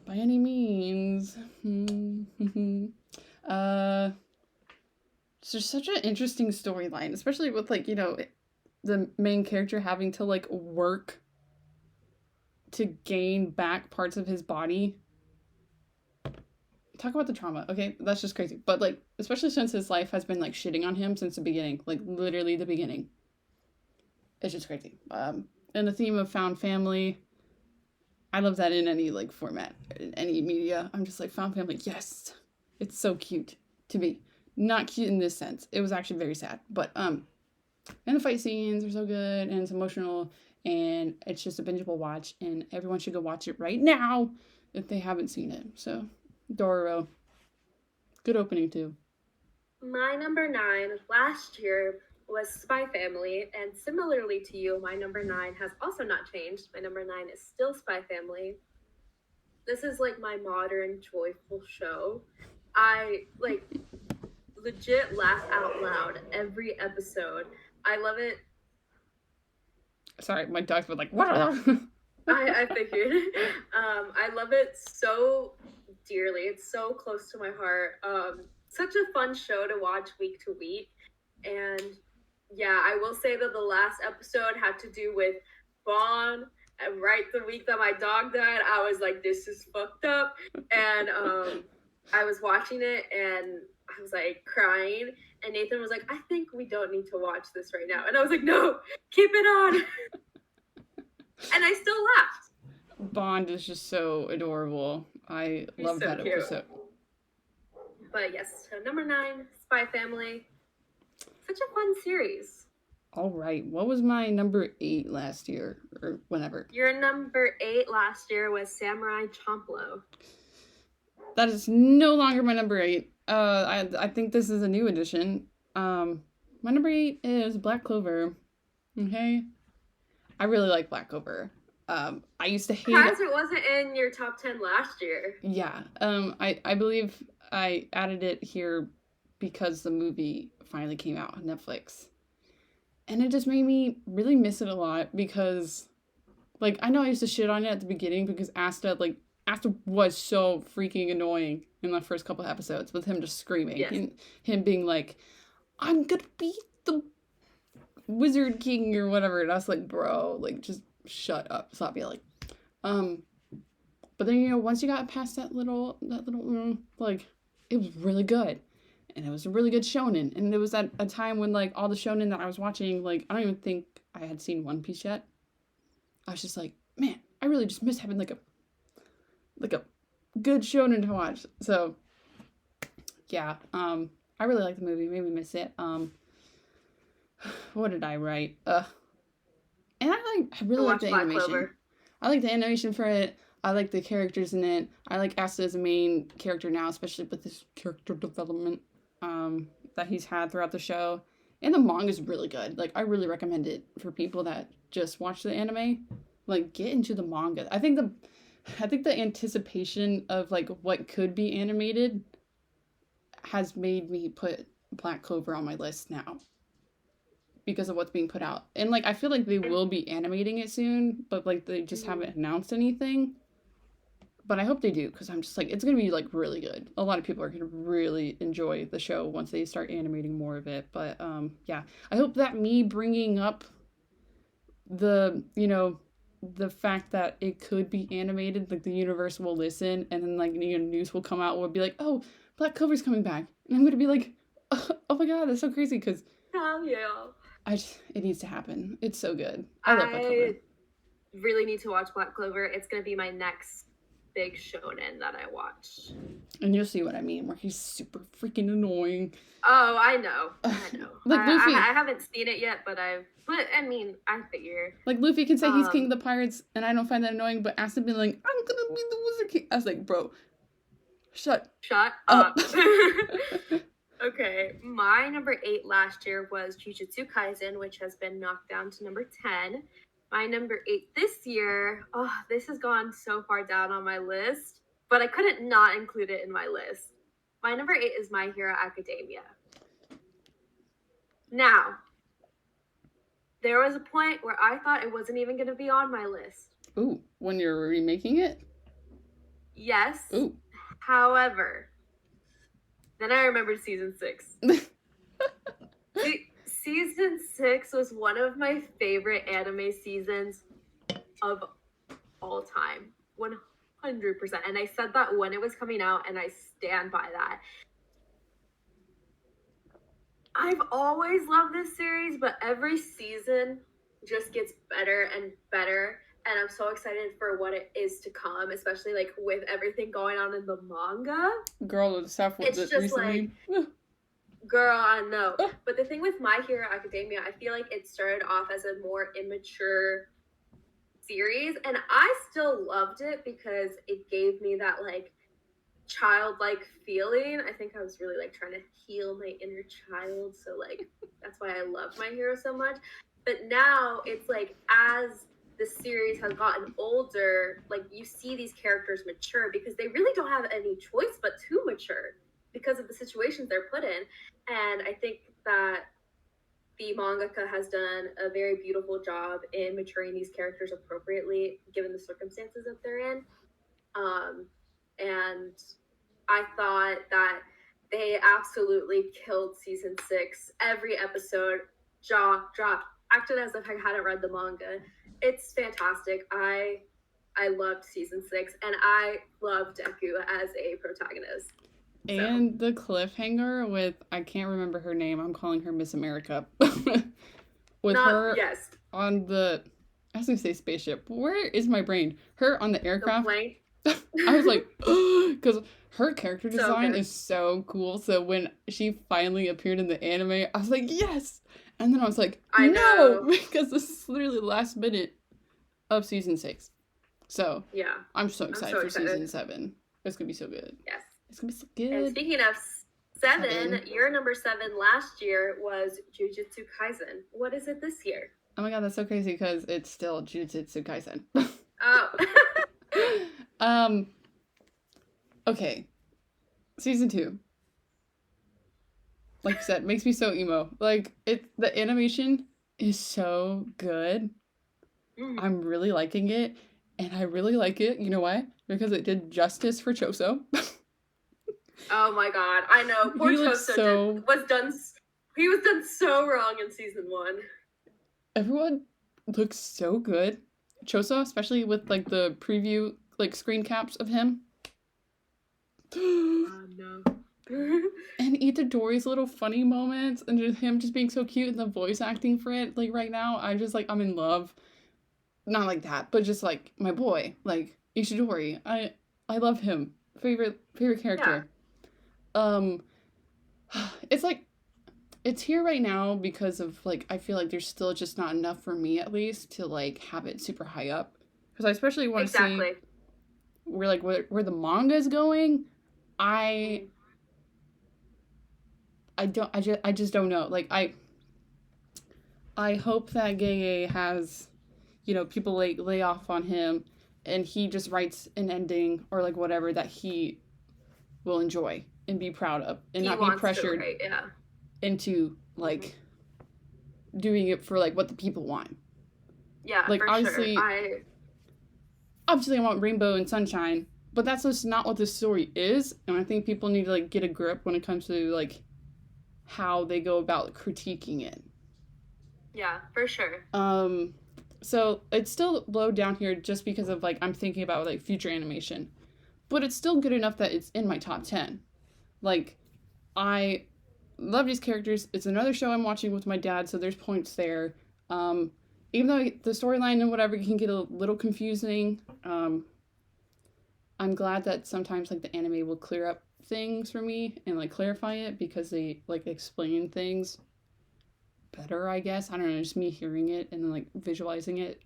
by any means. It's just such an interesting storyline, especially with like, you know, the main character having to like work to gain back parts of his body. Talk about the trauma, okay? That's just crazy. But like, especially since his life has been like shitting on him since the beginning, like literally the beginning. It's just crazy. And the theme of found family, I love that in any like format, in any media. I'm just like, found family, yes. It's so cute to me. Not cute in this sense. It was actually very sad. But and the fight scenes are so good and it's emotional and it's just a bingeable watch and everyone should go watch it right now if they haven't seen it. So Dororo. Good opening too. My number 9 last year was Spy Family, and similarly to you, my number 9 has also not changed. My number 9 is still Spy Family. This is like my modern joyful show. I like legit laugh out loud every episode. I love it. Sorry, my dogs were like, what? I figured. I love it so dearly. It's so close to my heart. Such a fun show to watch week to week. And yeah, I will say that the last episode had to do with Vaughn. And right the week that my dog died, I was like, this is fucked up. And I was watching it and I was like crying. And Nathan was like, I think we don't need to watch this right now. And I was like, no, keep it on. And I still laughed. Bond is just so adorable. I love so that cute. Episode. But yes, so number 9, Spy Family. Such a fun series. All right. What was my number 8 last year or whenever? Your number 8 last year was Samurai Champloo. That is no longer my number 8. I think this is a new edition. My number 8 is Black Clover. Okay. I really like Black Clover. I used to hate it. It wasn't in your top 10 last year. Yeah. I believe I added it here because the movie finally came out on Netflix. And it just made me really miss it a lot because, like, I know I used to shit on it at the beginning because Asta was so freaking annoying in the first couple episodes with him just screaming. Yes. Him being like, I'm gonna be the Wizard King or whatever. And I was like, bro, like, just shut up. Stop yelling. But then, you know, once you got past that little, like, it was really good. And it was a really good shonen. And it was at a time when, like, all the shonen that I was watching, like, I don't even think I had seen One Piece yet. I was just like, man, I really just miss having, like a good shonen to watch. So, yeah, I really like the movie. Made me miss it. What did I write? And I really like the animation. Clover. I like the animation for it. I like the characters in it. I like Asta as a main character now, especially with this character development that he's had throughout the show. And the manga is really good. Like, I really recommend it for people that just watch the anime. Like, get into the manga. I think the anticipation of, like, what could be animated has made me put Black Clover on my list now. Because of what's being put out. And, like, I feel like they will be animating it soon, but, like, they just haven't announced anything. But I hope they do, because I'm just like, it's going to be, like, really good. A lot of people are going to really enjoy the show once they start animating more of it. But, yeah. I hope that me bringing up the fact that it could be animated, like, the universe will listen, and then, like, news will come out and will be like, oh, Black Clover's coming back. And I'm going to be like, oh my god, that's so crazy, because... Hell yeah. It needs to happen. It's so good. I love Black Clover. Really need to watch Black Clover. It's going to be my next big shonen that I watch. And you'll see what I mean, where he's super freaking annoying. Oh, I know. Like Luffy. I haven't seen it yet, but I figure. Like Luffy can say he's king of the pirates, and I don't find that annoying, but Asta be like, I'm gonna be the Wizard King. I was like, bro, shut up. Okay, my number 8 last year was Jujutsu Kaisen, which has been knocked down to number 10. My number 8 this year, this has gone so far down on my list, but I couldn't not include it in my list. My number 8 is My Hero Academia. Now, there was a point where I thought it wasn't even going to be on my list. Ooh, when you're remaking it? Yes. Ooh. However, then I remembered season 6. Season 6 was one of my favorite anime seasons of all time. 100%. And I said that when it was coming out, and I stand by that. I've always loved this series, but every season just gets better and better. And I'm so excited for what it is to come, especially like with everything going on in the manga. Girl, the stuff with it recently. Like, girl, I know. But the thing with My Hero Academia, I feel like it started off as a more immature series, and I still loved it because it gave me that like childlike feeling. I think I was really like trying to heal my inner child, so like that's why I love My Hero so much. But now it's like, as the series has gotten older, like you see these characters mature because they really don't have any choice but to mature because of the situations they're put in. And I think that the mangaka has done a very beautiful job in maturing these characters appropriately given the circumstances that they're in. And I thought that they absolutely killed season 6. Every episode, jaw dropped. Acted as if I hadn't read the manga. It's fantastic. I loved season 6, and I loved Deku as a protagonist. And the cliffhanger with, I can't remember her name, I'm calling her Miss America. With her on the, I was going to say spaceship. Where is my brain? Her on the aircraft. The I was like, because her character design is so cool. So when she finally appeared in the anime, I was like, yes! And then I was like, no! Because this is literally the last minute of season 6. So, yeah, I'm so excited for season 7. It's going to be so good. Yes. It's going to be so good. And speaking of 7, your number 7 last year was Jujutsu Kaisen. What is it this year? Oh my god, that's so crazy because it's still Jujutsu Kaisen. Oh. Okay. Season 2. Like you said, makes me so emo. Like, the animation is so good. Mm. I'm really liking it. And I really like it. You know why? Because it did justice for Choso. Oh my god, I know. Poor He Choso was done so wrong in season 1. Everyone looks so good. Choso, especially with like the preview like screen caps of him. Oh no. And Itadori's little funny moments and just him just being so cute and the voice acting for it, like right now, I'm in love. Not like that, but just like my boy, like Ishidori. I love him. Favorite character. Yeah. It's like it's here right now because of like I feel like there's still just not enough for me at least to like have it super high up. Because I especially want to see where the manga is going. I just don't know. Like I hope that Gege has, people lay off on him and he just writes an ending or like whatever that he will enjoy and be proud of and not be pressured into like doing it for like what the people want. Yeah, like for obviously, sure. Obviously I want rainbow and sunshine, but that's just not what this story is, and I think people need to like get a grip when it comes to like how they go about critiquing it. Yeah, for sure. So it's still low down here just because of like I'm thinking about like future animation, but it's still good enough that it's in my top 10. Like I love these characters. It's another show I'm watching with my dad, so there's points there. Even though the storyline and whatever can get a little confusing, I'm glad that sometimes like the anime will clear up things for me and like clarify it because they like explain things better, I guess. I don't know, just me hearing it and then like visualizing it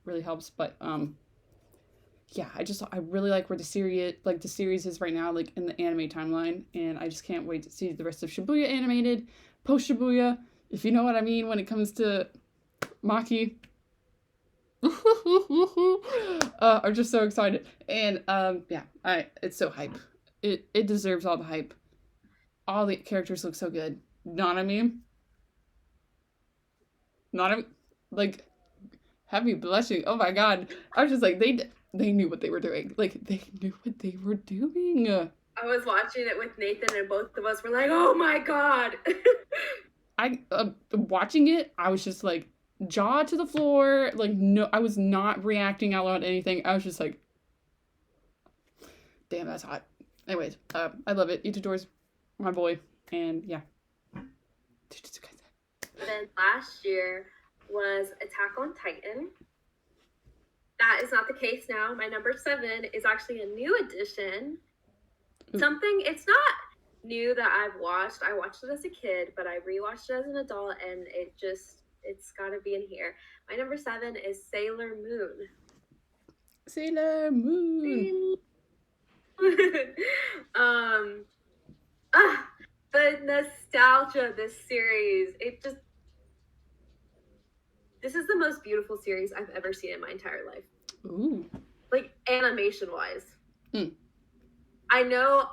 really helps. But yeah, I really like where the series is right now, like in the anime timeline, and I just can't wait to see the rest of Shibuya animated, post Shibuya, if you know what I mean when it comes to Maki. I'm just so excited. And yeah, it's so hype. It deserves all the hype. All the characters look so good. Know what I mean? Like have me blushing. Oh my god. I was just like they knew what they were doing. Like they knew what they were doing. I was watching it with Nathan and both of us were like, "Oh my god." Watching it, I was just like jaw to the floor. Like no, I was not reacting out loud to anything. I was just like, damn, that's hot. Anyways, I love it. Itadori's my boy, and yeah. Then last year was Attack on Titan. That is not the case now. My number 7 is actually a new addition. Something, it's not new that I've watched. I watched it as a kid, but I rewatched it as an adult, and it's gotta be in here. My number 7 is Sailor Moon. Sailor Moon. The nostalgia of this series, this is the most beautiful series I've ever seen in my entire life. Ooh. Like animation wise. Mm. I know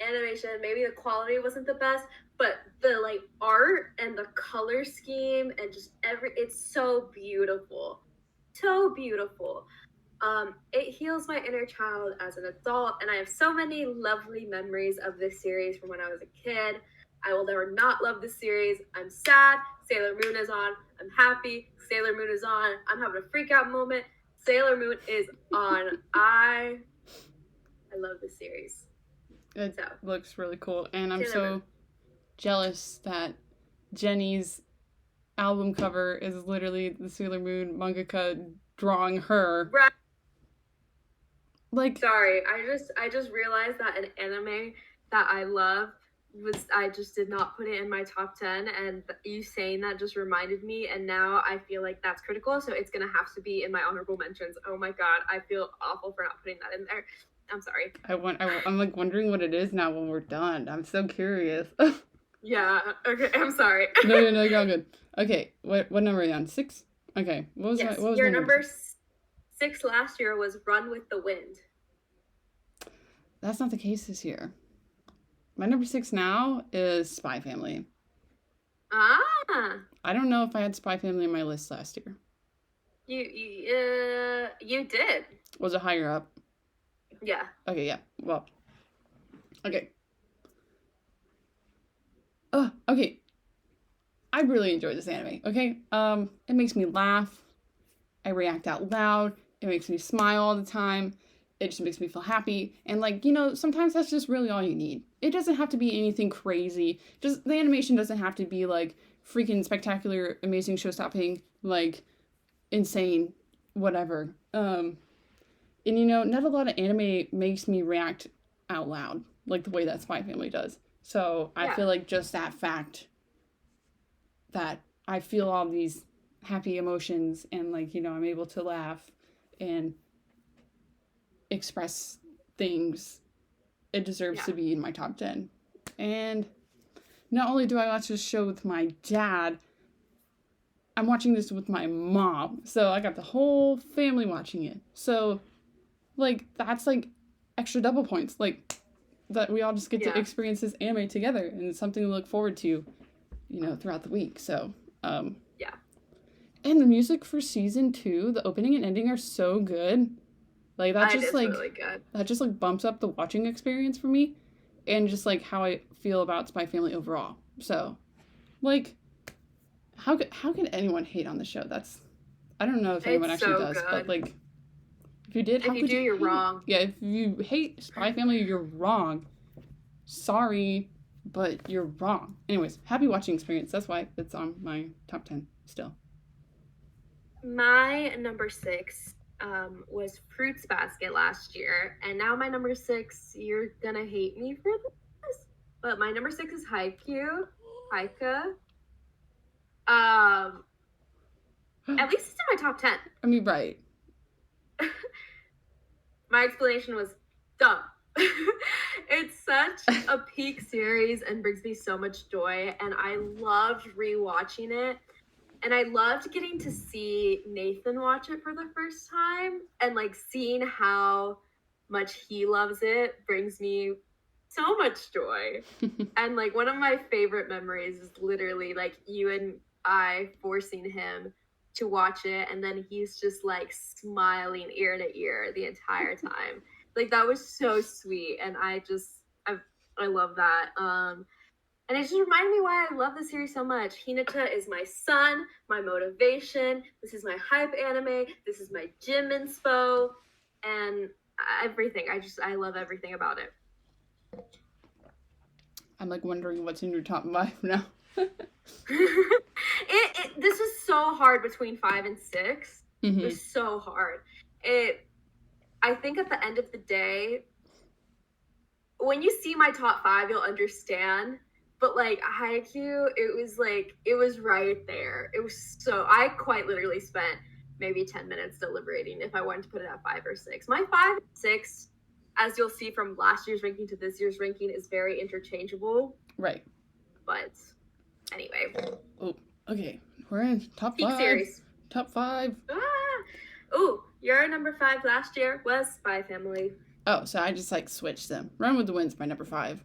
animation, maybe the quality wasn't the best, but the like art and the color scheme and just it's so beautiful. So beautiful. It heals my inner child as an adult, and I have so many lovely memories of this series from when I was a kid. I will never not love this series. I'm sad. Sailor Moon is on. I'm happy. Sailor Moon is on. I'm having a freak out moment. Sailor Moon is on. I love this series. It looks really cool, and I'm so jealous that Jenny's album cover is literally the Sailor Moon mangaka drawing her. Right. Like, sorry, I just realized that an anime that I love I just did not put it in my top 10, and you saying that just reminded me, and now I feel like that's critical, so it's gonna have to be in my honorable mentions. Oh my god, I feel awful for not putting that in there. I'm sorry. I'm like wondering what it is now when we're done. I'm so curious. Yeah. Okay. I'm sorry. No, you're all good. Okay. What number are you on? 6? Okay. What was your number 6 last year was Run with the Wind. That's not the case this year. My number 6 now is Spy Family. Ah, I don't know if I had Spy Family on my list last year. you did. Was it higher up? Yeah. Okay, yeah. Well, okay. Oh, okay. I really enjoy this anime. Okay, it makes me laugh. I react out loud. It makes me smile all the time. It just makes me feel happy. And like, sometimes that's just really all you need. It doesn't have to be anything crazy. Just the animation doesn't have to be like freaking spectacular, amazing, show-stopping, like insane, whatever. And not a lot of anime makes me react out loud like the way that Spy Family does. So I Yeah. feel like just that fact that I feel all these happy emotions and like, I'm able to laugh and express things, it deserves to be in my top 10. And not only do I watch this show with my dad, I'm watching this with my mom. So I got the whole family watching it. So like that's like extra double points. Like that we all just get to experience this anime together, and it's something to look forward to, throughout the week. So yeah. And the music for season 2, the opening and ending are so good. Like that just like really good. That just like bumps up the watching experience for me, and just like how I feel about Spy Family overall. So, like, how could anyone hate on the show? I don't know if anyone actually does, but like, if you did, how could you? You're wrong. Yeah, if you hate Spy Family, you're wrong. Sorry, but you're wrong. Anyways, happy watching experience. That's why it's on my top 10 still. My number 6 was Fruits Basket last year, and now my number 6, you're gonna hate me for this, but my number 6 is Haikyuu. At least it's in my top 10. I mean, right. My explanation was dumb. It's such a peak series and brings me so much joy, and I loved rewatching it. And I loved getting to see Nathan watch it for the first time, and like seeing how much he loves it brings me so much joy. And like one of my favorite memories is literally like you and I forcing him to watch it, and then he's just like smiling ear to ear the entire time. Like that was so sweet, and I love that. And it just reminded me why I love the series so much. Hinata is my son, my motivation. This is my hype anime. This is my gym inspo, and everything. I love everything about it. I'm like wondering what's in your top 5 now. This was so hard between 5 and 6. Mm-hmm. It was so hard. I think at the end of the day, when you see my top 5, you'll understand. But like Haikyuu, it was right there. It was I quite literally spent maybe 10 minutes deliberating if I wanted to put it at 5 or 6. My 5 and 6, as you'll see from last year's ranking to this year's ranking, is very interchangeable. Right. But anyway. Oh, okay. We're in top 5. Series. Top 5. Ooh, your number 5 last year was Spy Family. Oh, so I just like switched them. Run with the Wind's my number 5.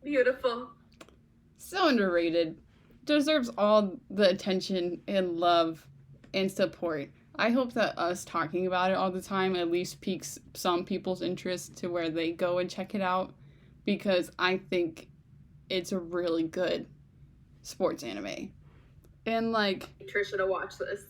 Beautiful. So underrated. Deserves all the attention and love and support. I hope that us talking about it all the time at least piques some people's interest to where they go and check it out, because I think it's a really good sports anime. And like Trisha to watch this.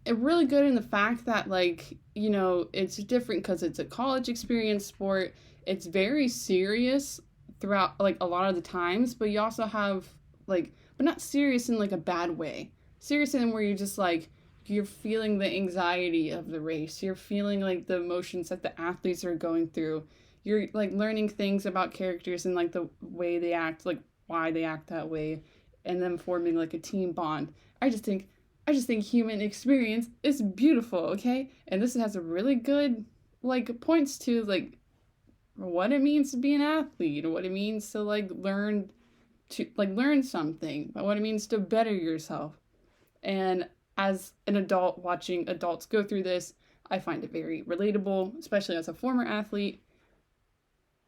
It's really good in the fact that like, it's different because it's a college experience sport. It's very serious throughout like a lot of the times, but you also have like, but not serious in like a bad way. Serious in where you're just like, you're feeling the anxiety of the race. You're feeling like the emotions that the athletes are going through. You're like learning things about characters and like the way they act, like why they act that way, and then forming like a team bond. I just think human experience is beautiful, okay? And this has a really good like points to like what it means to be an athlete, what it means to like learn something, what it means to better yourself. And as an adult watching adults go through this, I find it very relatable, especially as a former athlete.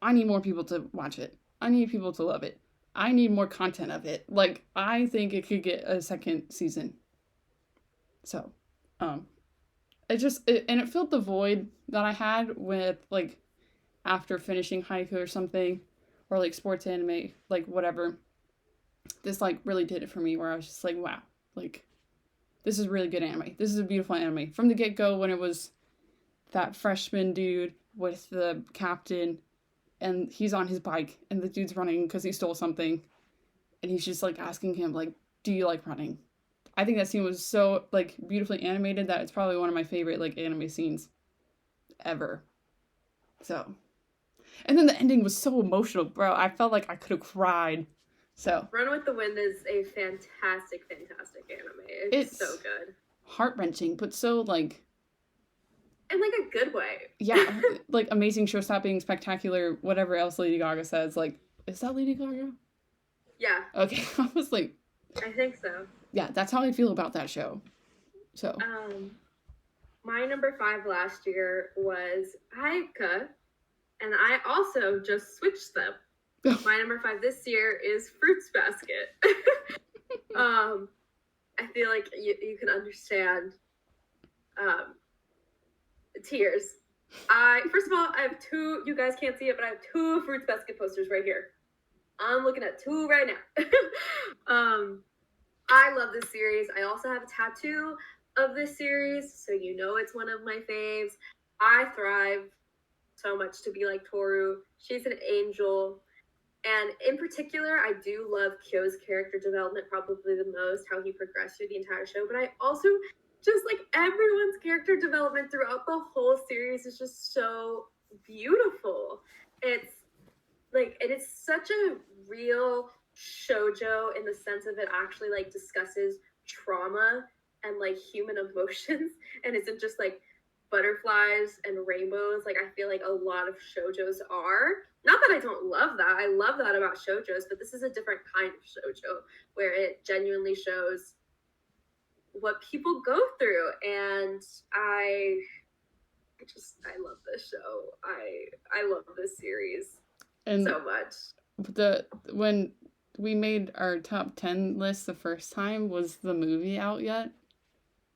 I need more people to watch it. I need people to love it. I need more content of it. Like, I think it could get a second season. So, um, and it filled the void that I had with, like, after finishing haiku or something, or like sports anime, like whatever. This like really did it for me, where I was just like, wow, like this is really good anime. This is a beautiful anime from the get go. When it was that freshman dude with the captain, and he's on his bike, and the dude's running because he stole something, and he's just like asking him like, "Do you like running?" I think that scene was so like beautifully animated that it's probably one of my favorite like anime scenes ever. So, and then the ending was so emotional, bro. I felt like I could have cried. So, Run with the Wind is a fantastic anime. It's so good. Heart-wrenching, but so like in like a good way. Yeah, like amazing show stopping, spectacular, whatever else Lady Gaga says. Like, is that Lady Gaga? Yeah. Okay, I was like, I think so. Yeah, that's how I feel about that show. So. My number 5 last year was Haika, and I also just switched them. My number 5 this year is Fruits Basket. I feel like you can understand tears. First of all, I have 2, you guys can't see it, but I have 2 Fruits Basket posters right here. I'm looking at 2 right now. I love this series. I also have a tattoo of this series, so you know it's one of my faves. I thrive so much to be like Toru. She's an angel. And in particular, I do love Kyo's character development probably the most, how he progressed through the entire show. But I also just like everyone's character development throughout the whole series is just so beautiful. It's like, and it's such a real shoujo in the sense of it actually like discusses trauma and like human emotions and isn't just like butterflies and rainbows like I feel like a lot of shoujos are. Not that I don't love that. I love that about shoujos, but this is a different kind of shoujo where it genuinely shows what people go through. And I love this show. I love this series so much. When we made our top 10 list the first time, was the movie out yet?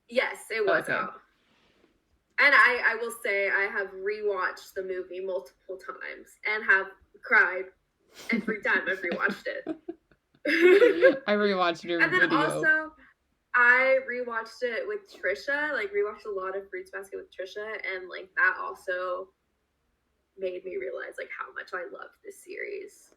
Yes, it was out. And I will say I have rewatched the movie multiple times and have cried every time I've rewatched it. I rewatched your video. And then also, I rewatched it with Trisha, like rewatched a lot of Fruits Basket with Trisha, and like that also made me realize like how much I love this series.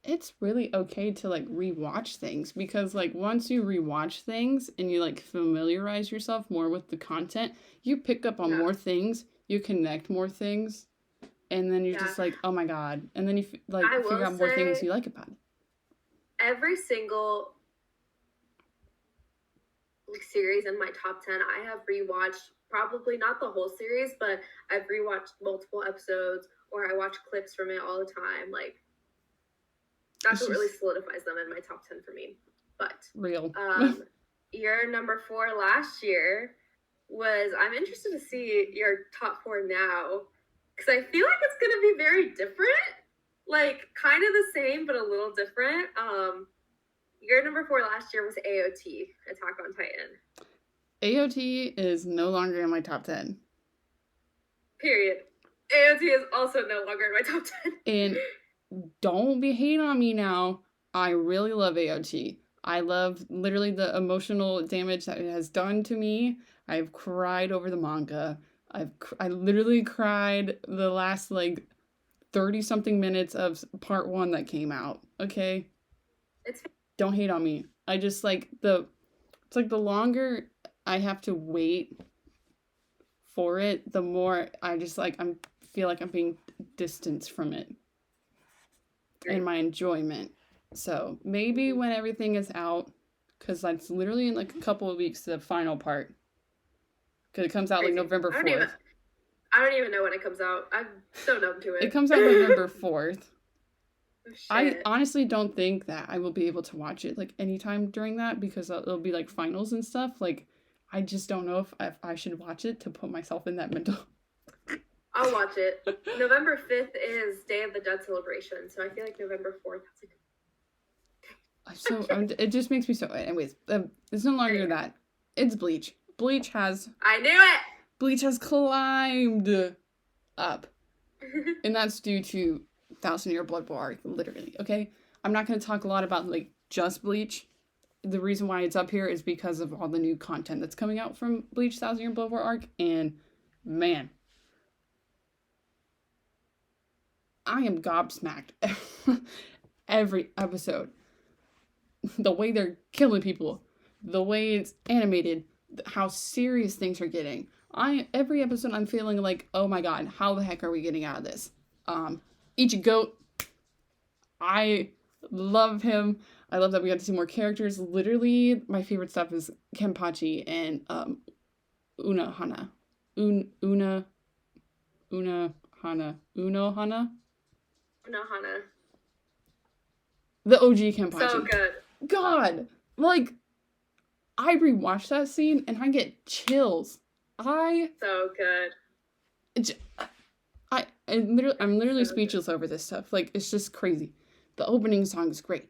It's really okay to like rewatch things because like once you rewatch things and you like familiarize yourself more with the content, you pick up on more things, you connect more things, and then you're just like, oh my god, and then you like figure out more things you like about it. Every single series in my top 10, I have rewatched, probably not the whole series, but I've rewatched multiple episodes or I watch clips from it all the time. Like, that's what really solidifies them in my top 10 for me. But real. Your number 4 last year was, I'm interested to see your top 4 now, because I feel like it's going to be very different. Like, kind of the same, but a little different. Your number 4 last year was AOT, Attack on Titan. AOT is no longer in my top 10. Period. AOT is also no longer in my top 10. And don't be hating on me now. I really love AOT. I love literally the emotional damage that it has done to me. I've cried over the manga. I literally cried the last like 30 something minutes of part 1 that came out. Okay? Don't hate on me. I just like it's like the longer I have to wait for it, the more I just like feel like I'm being distanced from it. And my enjoyment. So maybe when everything is out, because that's literally in like a couple of weeks the final part, because it comes out like November 4th. I don't even know when it comes out. I'm so numb to it. It comes out November 4th. Oh, I honestly don't think that I will be able to watch it like anytime during that, because it'll be like finals and stuff. Like, I just don't know if I should watch it to put myself in that mental. I'll watch it. November 5th is Day of the Dead celebration, so I feel like November 4th. It just makes me so. Anyways, it's no longer that. It's Bleach. I knew it. Bleach has climbed up, and that's due to 1,000-Year Blood War arc, literally. Okay, I'm not gonna talk a lot about like just Bleach. The reason why it's up here is because of all the new content that's coming out from Bleach 1,000-Year Blood War arc, and man, I am gobsmacked every episode. The way they're killing people, the way it's animated, how serious things are getting. Every episode I'm feeling like, oh my god, how the heck are we getting out of this? Ichigo, I love him. I love that we got to see more characters. Literally, my favorite stuff is Kenpachi and Unohana. Unohana. The OG Kenpachi. So good. God, like, I rewatched that scene and I get chills. So good. I'm literally speechless over this stuff. Like, it's just crazy. The opening song is great.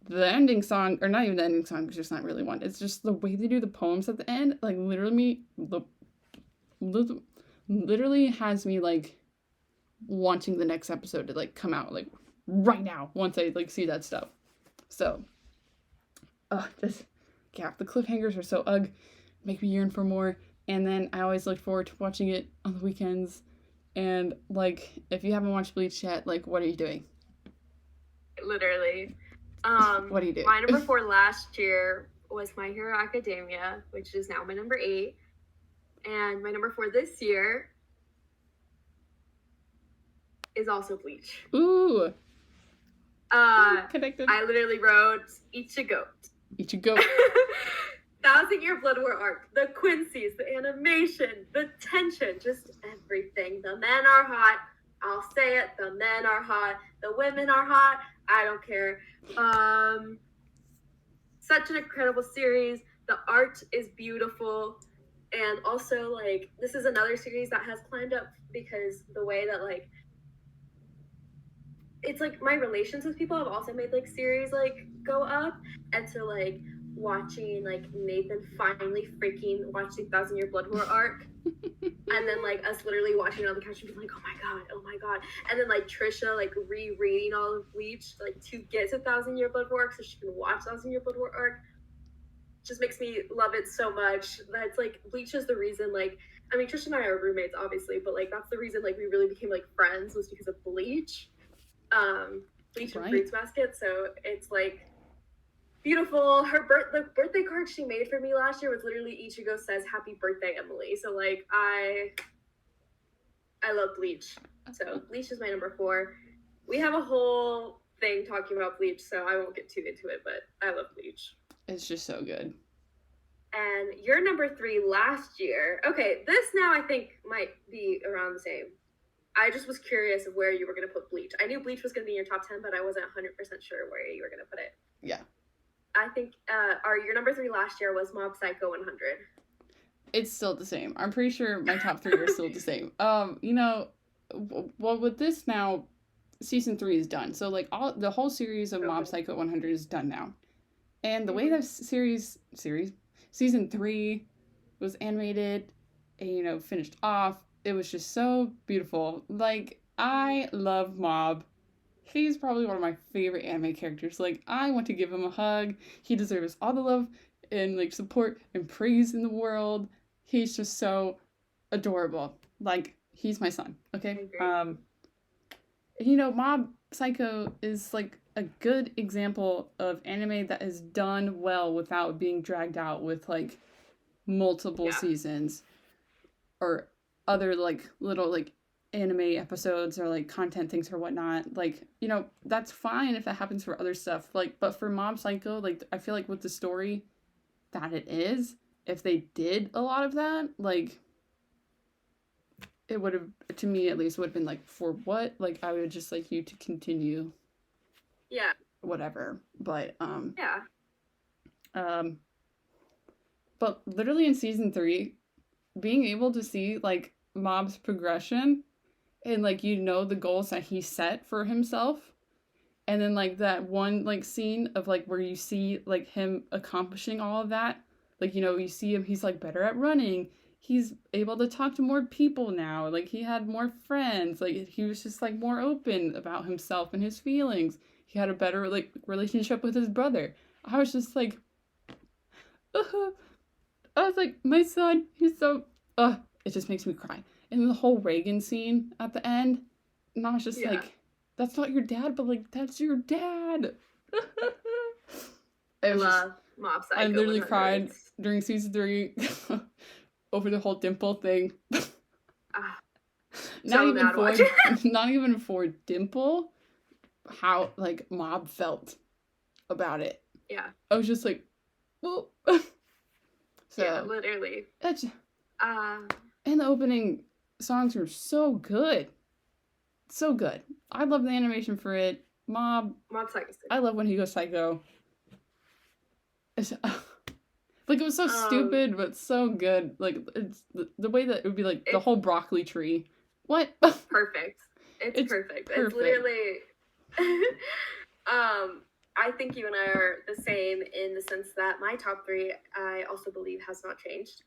The ending song, or not even the ending song, because there's not really one. It's just the way they do the poems at the end. Like, literally has me, like, wanting the next episode to, like, come out, like, right now, once I, like, see that stuff. So, the cliffhangers are so make me yearn for more. And then I always look forward to watching it on the weekends. And, like, if you haven't watched Bleach yet, like, what are you doing? Literally. What do you do? My number 4 last year was My Hero Academia, which is now my number 8. And my number 4 this year is also Bleach. Ooh. Connected. I literally wrote Ichigo. 1,000-Year Blood War arc, the Quincy's, the animation, the tension, just everything. The men are hot. I'll say it. The men are hot. The women are hot. I don't care. Such an incredible series. The art is beautiful. And also, like, this is another series that has climbed up because the way that, like, it's like my relations with people have also made, like, series, like, go up. And so, like, watching, like, Nathan finally freaking watch the 1,000-Year Blood War arc. And then, like, us literally watching it on the couch and being like, oh my god. And then, like, Trisha, like, rereading all of Bleach, like, to get to 1,000-Year Blood War arc so she can watch 1,000-Year Blood War arc. Just makes me love it so much. That's, like, Bleach is the reason, like, I mean, Trisha and I are roommates, obviously, but, like, that's the reason, like, we really became, like, friends was because of Bleach. Bleach and Fruits Basket, so it's, like, beautiful. The birthday card she made for me last year was literally Ichigo says happy birthday, Emily. So, like, I love Bleach. So Bleach is my number 4. We have a whole thing talking about Bleach, so I won't get too into it, but I love Bleach. It's just so good. And your number 3 last year. Okay, this now I think might be around the same. I just was curious of where you were going to put Bleach. I knew Bleach was going to be in your top 10, but I wasn't 100% sure where you were going to put it. Yeah. I think your number 3 last year was Mob Psycho 100. It's still the same. I'm pretty sure my top 3 are still the same. You know, well, with this now, season 3 is done. So, like, the whole series of Mob Psycho 100 is done now. And the way that season 3 was animated and, you know, finished off, it was just so beautiful. Like, I love Mob. He's probably one of my favorite anime characters. Like, I want to give him a hug. He deserves all the love and, like, support and praise in the world. He's just so adorable. Like, he's my son, okay? You know, Mob Psycho is, like, a good example of anime that is done well without being dragged out with, like, multiple seasons or other, like, little, like, anime episodes or, like, content things or whatnot. Like, you know, that's fine if that happens for other stuff. Like, but for Mob Psycho, like, I feel like with the story that it is, if they did a lot of that, like, it would have, to me at least, would have been like, for what? Like, I would just like you to continue. Yeah. Whatever. But, yeah. But literally in season 3, being able to see, like, Mob's progression and, like, you know, the goals that he set for himself And then like that one like scene of like where you see like him accomplishing all of that, like, you know, you see him, he's like better at running, he's able to talk to more people now, like he had more friends, like he was just like more open about himself and his feelings, he had a better like relationship with his brother. I was just like, I was like, my son, he's so, it just makes me cry. And the whole Reagan scene at the end, and I was just like, that's not your dad, but like, that's your dad. I love Mob Psycho. I literally cried during season 3 over the whole Dimple thing. Not even for Dimple, how like Mob felt about it. Yeah. I was just like, whoa. So, yeah, literally. And the opening songs were so good. So good. I love the animation for it. Mob Psycho. I love when he goes psycho. It's, like, it was so stupid, but so good. Like, it's the way that it would be like the whole broccoli tree. What? Perfect. It's perfect. It's literally. I think you and I are the same in the sense that my top 3, I also believe, has not changed.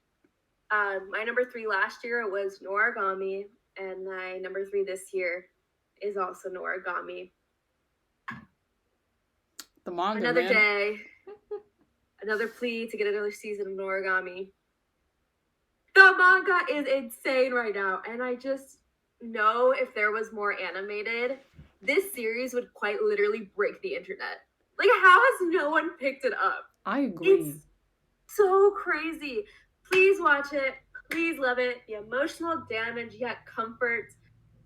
My number 3 last year was Noragami, and my number 3 this year is also Noragami. The manga, another day, another plea to get another season of Noragami. The manga is insane right now, and I just know if there was more animated, this series would quite literally break the internet. Like, how has no one picked it up? I agree. It's so crazy. Please watch it. Please love it. The emotional damage yet comfort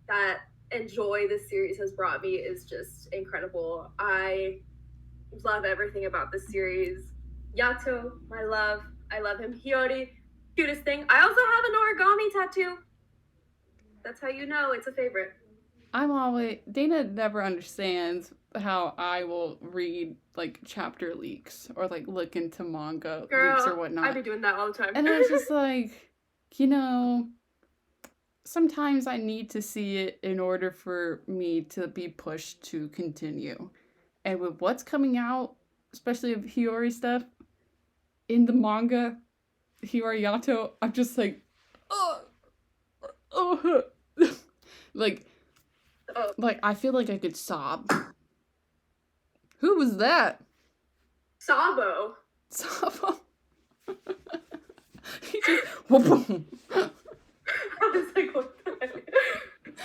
that and joy this series has brought me is just incredible. I love everything about this series. Yato, my love. I love him. Hiyori, cutest thing. I also have an origami tattoo. That's how you know it's a favorite. Dana never understands how I will read like chapter leaks or like look into manga leaks or whatnot. I be doing that all the time. And I was just like, you know, sometimes I need to see it in order for me to be pushed to continue. And with what's coming out, especially of Hiyori stuff, in the manga, Hiyori Yato, I'm just like, like I feel like I could sob. Who was that? Sabo. He just whoop. I was like, what the heck?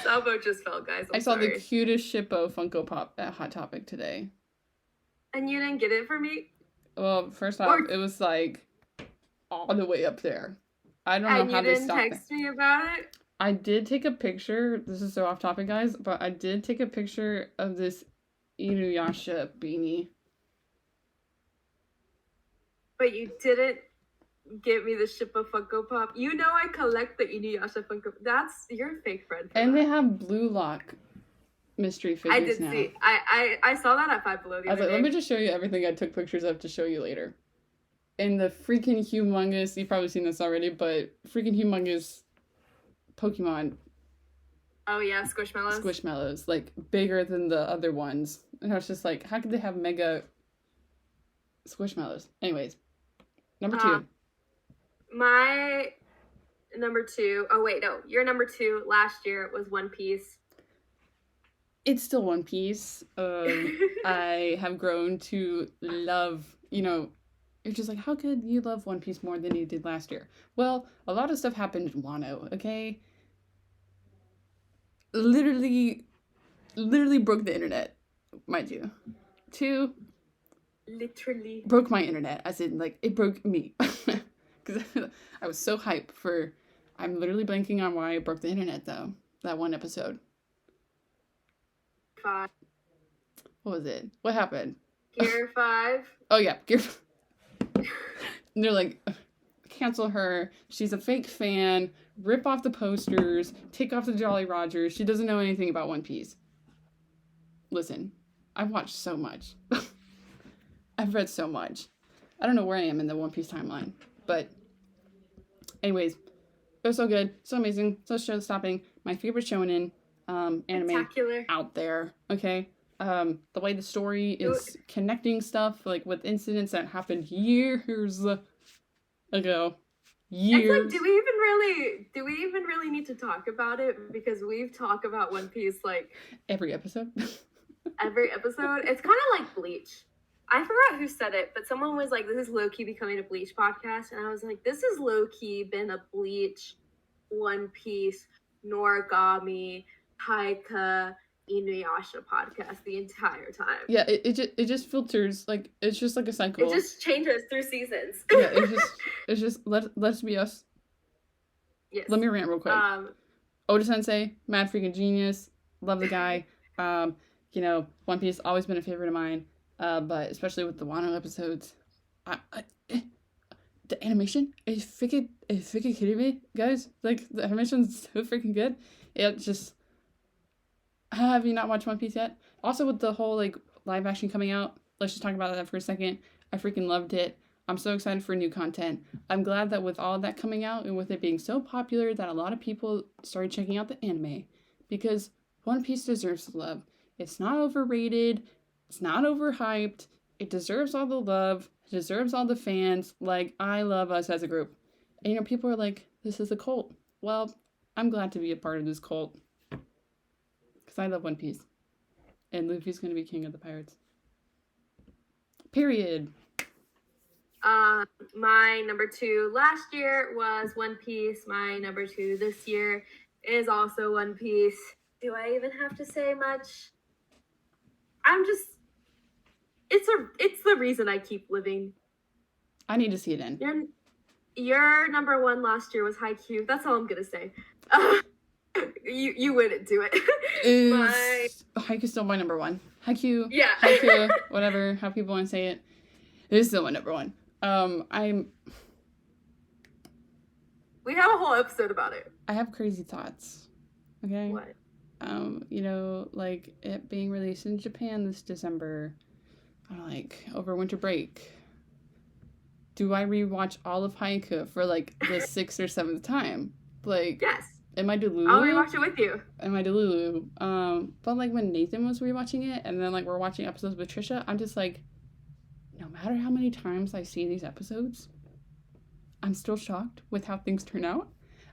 Sabo just fell, guys. I saw the cutest Shippo Funko Pop at Hot Topic today. And you didn't get it for me? Well, first off, it was like all the way up there. I don't know how they stopped it. And you didn't text me about it? I did take a picture. This is so off topic, guys, but I did take a picture of this Inuyasha beanie. But you didn't give me the Shippo Funko Pop. You know I collect the Inuyasha Funko. You're a fake friend. And they have Blue Lock mystery figures now. I did see. I saw that at Five Below the other day. Let me just show you everything I took pictures of to show you later. In the freaking humongous, you've probably seen this already, but freaking humongous Pokemon. Oh yeah, Squishmallows. Squishmallows, like bigger than the other ones. And I was just like, how could they have mega Squishmallows? Anyways, number 2. My number 2. Oh wait, no, your number 2 last year was One Piece. It's still One Piece. I have grown to love, you know, you're just like, how could you love One Piece more than you did last year? Well, a lot of stuff happened in Wano, okay? Literally broke the internet, mind you. 2, literally broke my internet, as in, like, it broke me. Because I was so hyped for, I'm literally blanking on why it broke the internet, though, that one episode. 5. What was it? What happened? Gear 5. Oh, yeah, Gear 5. And they're like, cancel her. She's a fake fan. Rip off the posters. Take off the Jolly Rogers. She doesn't know anything about One Piece. Listen, I've watched so much. I've read so much. I don't know where I am in the One Piece timeline. But anyways, it was so good. So amazing. So show-stopping. My favorite shonen anime out there. Okay? The way the story is connecting stuff, like with incidents that happened years ago. Years. It's like, do we even really need to talk about it? Because we've talked about One Piece like every episode. every episode. It's kind of like Bleach. I forgot who said it, but someone was like, "This is low key becoming a Bleach podcast," and I was like, "This is low key been a Bleach, One Piece, Noragami, Taika, Inuyasha podcast the entire time." Yeah, it just filters, like, it's just like a cycle. It just changes through seasons. Yeah, it's just let's be us. Yes. Let me rant real quick. Oda Sensei, mad freaking genius. Love the guy. You know, One Piece always been a favorite of mine. But especially with the Wano episodes, the animation is freaking kidding me, guys. Like, the animation's so freaking good. It just, have you not watched One Piece yet? Also, with the whole like live action coming out, let's just talk about that for a second. I freaking loved it. I'm so excited for new content. I'm glad that with all of that coming out and with it being so popular that a lot of people started checking out the anime, because One Piece deserves the love. It's not overrated. It's not overhyped. It deserves all the love. It deserves all the fans. Like, I love us as a group. And, you know, people are like, this is a cult. Well, I'm glad to be a part of this cult. Because I love One Piece. And Luffy's going to be king of the pirates. Period. My number 2 last year was One Piece. My number 2 this year is also One Piece. Do I even have to say much? It's the reason I keep living. I need to see it in. Your number 1 last year was Haikyuu. That's all I'm gonna say. You wouldn't do it. Haikyuu's still my number 1. Haikyuu. Yeah. Haikyuu, whatever, how people want to say it. It is still my number 1. We have a whole episode about it. I have crazy thoughts. Okay? What? You know, like, it being released in Japan this December, like, over winter break. Do I rewatch all of Haikyuu for, like, the 6th or 7th time? Like, yes. Am I Delulu? I'll rewatch it with you. Am I Delulu? But, like, when Nathan was rewatching it, and then, like, we're watching episodes with Trisha, I'm just like, no matter how many times I see these episodes, I'm still shocked with how things turn out.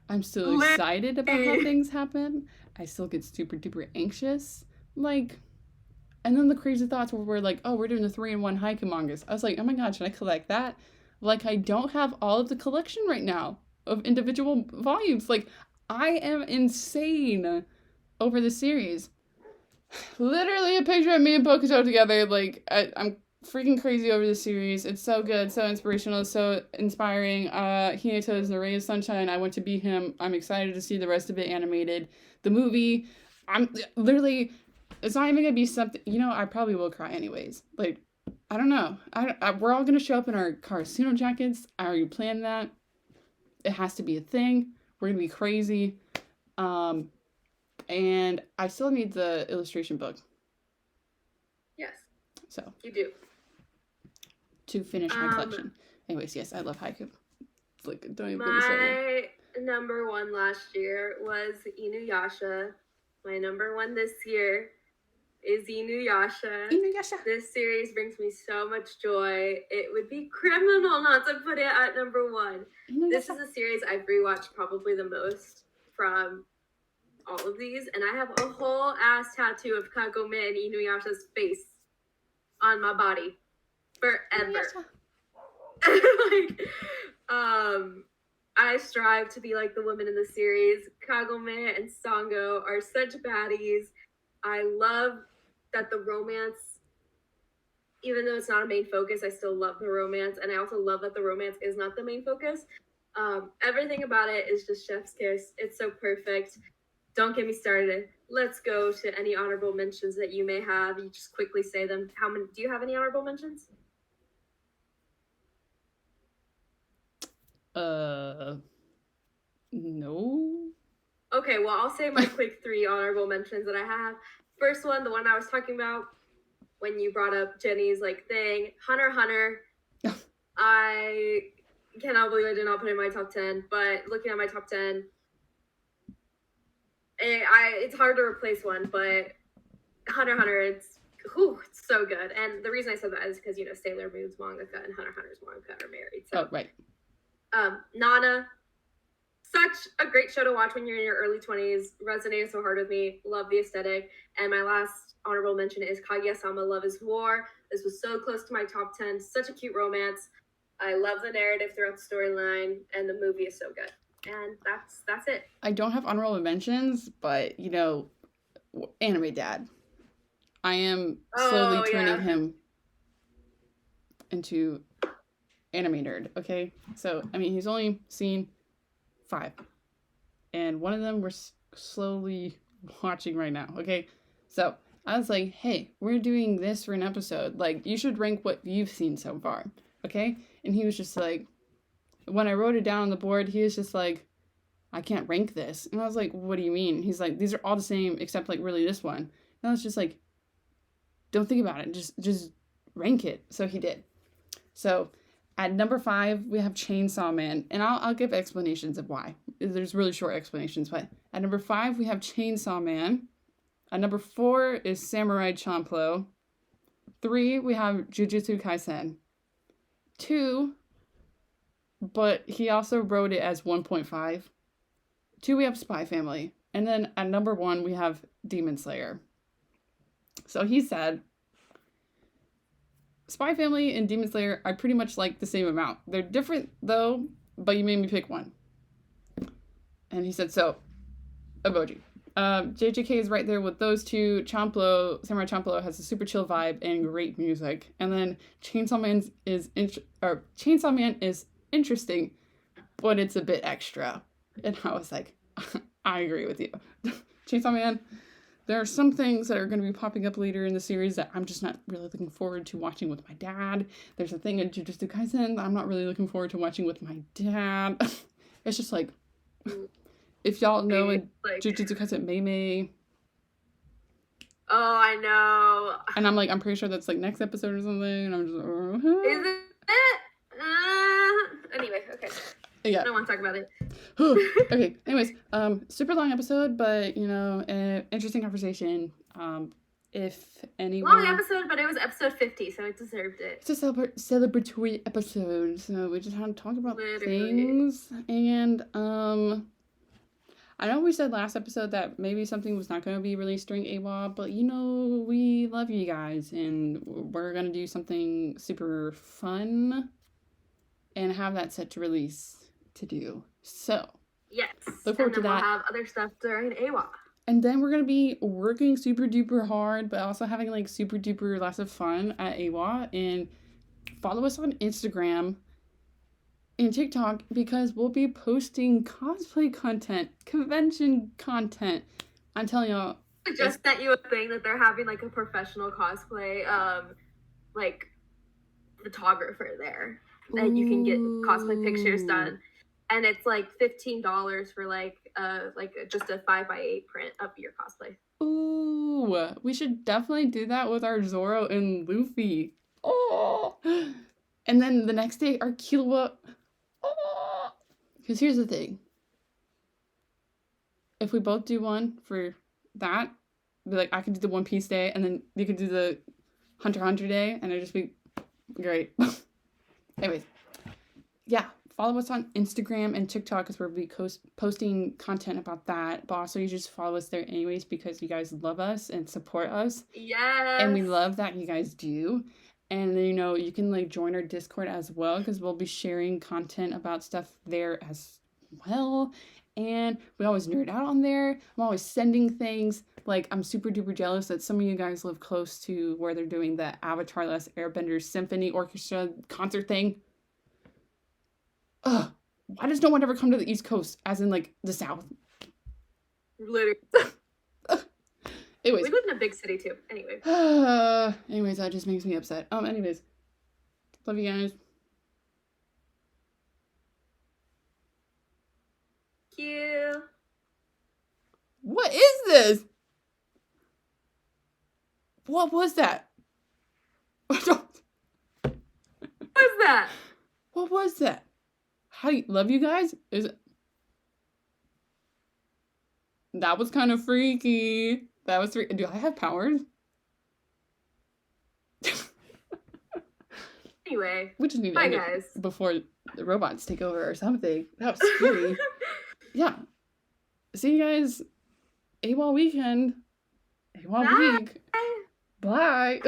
I'm still excited about how things happen. I still get super duper anxious. Like, and then the crazy thoughts where we're like, oh, we're doing the 3-in-1 Haiku mangas. I was like, oh my god, should I collect that? Like, I don't have all of the collection right now of individual volumes. Like, I am insane over the series. Literally a picture of me and Pokuto together. Like, I'm freaking crazy over the series. It's so good, so inspirational, so inspiring. Hinata is the ray of sunshine. I want to be him. I'm excited to see the rest of it animated. The movie, I'm literally, it's not even gonna be something, you know, I probably will cry anyways. Like, I don't know. We're all gonna show up in our Karasuno jackets. I already planned that. It has to be a thing. We're gonna be crazy. And I still need the illustration book. Yes. So. You do. To finish my collection. Anyways, yes, I love Haikyuu. It's like, don't even get me started. started. My number 1 last year was Inuyasha. My number 1 this year is Inuyasha. This series brings me so much joy. It would be criminal not to put it at number 1. This is a series I've rewatched probably the most from all of these, and I have a whole ass tattoo of Kagome and Inuyasha's face on my body forever. I strive to be like the women in the series. Kagome and Sango are such baddies. I love that the romance, even though it's not a main focus, I still love the romance, and I also love that the romance is not the main focus. Everything about it is just chef's kiss. It's so perfect. Don't get me started. Let's go to any honorable mentions that you may have. You just quickly say them. How many? Do you have any honorable mentions? No. Okay, well, I'll say my quick 3 honorable mentions that I have. First one, the one I was talking about when you brought up Jenny's like thing, Hunter x Hunter. I cannot believe I did not put it in my top 10, but looking at my top 10, it's hard to replace one, but Hunter x Hunter, it's Whew, it's so good. And the reason I said that is because, you know, Sailor Moon's mangaka and Hunter x Hunter's mangaka are married. So, right. Nana, such a great show to watch when you're in your early 20s. Resonated so hard with me. Love the aesthetic. And my last honorable mention is Kaguya-sama Love is War. This was so close to my top 10. Such a cute romance. I love the narrative throughout the storyline, and the movie is so good. And that's it. I don't have honorable mentions, but, you know, anime dad. I am slowly turning him into anime nerd, okay? So, I mean, he's only seen 5. And one of them we're slowly watching right now, okay? So, I was like, hey, we're doing this for an episode. Like, you should rank what you've seen so far, okay? And he was just like, when I wrote it down on the board, he was just like, I can't rank this. And I was like, what do you mean? He's like, these are all the same except, like, really this one. And I was just like, don't think about it. Just rank it. So he did. So at number 5, we have Chainsaw Man. And I'll give explanations of why. There's really short explanations. But at number 5, we have Chainsaw Man. At number 4 is Samurai Champloo. 3, we have Jujutsu Kaisen. 2, but he also wrote it as 1.5. 2, we have Spy Family. And then at number 1, we have Demon Slayer. So he said, Spy Family and Demon Slayer, I pretty much like the same amount. They're different, though, but you made me pick one. And he said, so, emoji. JJK is right there with those two. Samurai Champloo has a super chill vibe and great music. And then Chainsaw Man is interesting, but it's a bit extra. And I was like, I agree with you. Chainsaw Man, there are some things that are going to be popping up later in the series that I'm just not really looking forward to watching with my dad. There's a thing in Jujutsu Kaisen that I'm not really looking forward to watching with my dad. It's just like, if y'all know in Jujutsu Kaisen Mei. Oh, I know. And I'm like, I'm pretty sure that's like next episode or something. And I'm just Is it? Anyway, okay. Yeah. I don't want to talk about it. Okay. Anyways, super long episode, but you know, interesting conversation. If anyone long episode, but it was episode 50, so it deserved it. It's a celebratory episode, so we just had to talk about things. And I know we said last episode that maybe something was not going to be released during AWA, but you know, we love you guys, and we're going to do something super fun and have that set to release to do. So, yes. Look forward to that. We'll have other stuff during AWA. And then we're going to be working super duper hard, but also having like super duper lots of fun at AWA. And follow us on Instagram and TikTok because we'll be posting cosplay content, convention content. I'm telling y'all. I just sent you a thing that they're having like a professional cosplay, like photographer there that you can get cosplay pictures done. And it's like $15 for like just a 5x8 print of your cosplay. Ooh, we should definitely do that with our Zoro and Luffy. Oh, and then the next day our Killua. Oh, because here's the thing. If we both do one for that, be like I could do the One Piece day, and then you could do the Hunter x Hunter day, and it'd just be great. Anyways, yeah. Follow us on Instagram and TikTok because we'll be posting content about that. But also, you just follow us there anyways because you guys love us and support us. Yes. And we love that you guys do. And then, you know, you can like join our Discord as well because we'll be sharing content about stuff there as well. And we always nerd out on there. I'm always sending things. Like, I'm super duper jealous that some of you guys live close to where they're doing the Avatar: The Last Airbender Symphony Orchestra concert thing. Ugh, why does no one ever come to the East Coast, as in, like, the South? Literally. Anyways. We live in a big city, too. Anyways, that just makes me upset. Anyways. Love you guys. Thank you. What is this? What was that? What was that? What was that? How do you love you guys? Is it? That was kind of freaky. That was freaky. Do I have powers? Anyway, we just need to bye, end guys. it before the robots take over or something. That was scary. Yeah. See you guys AWA weekend. AWA week. Bye.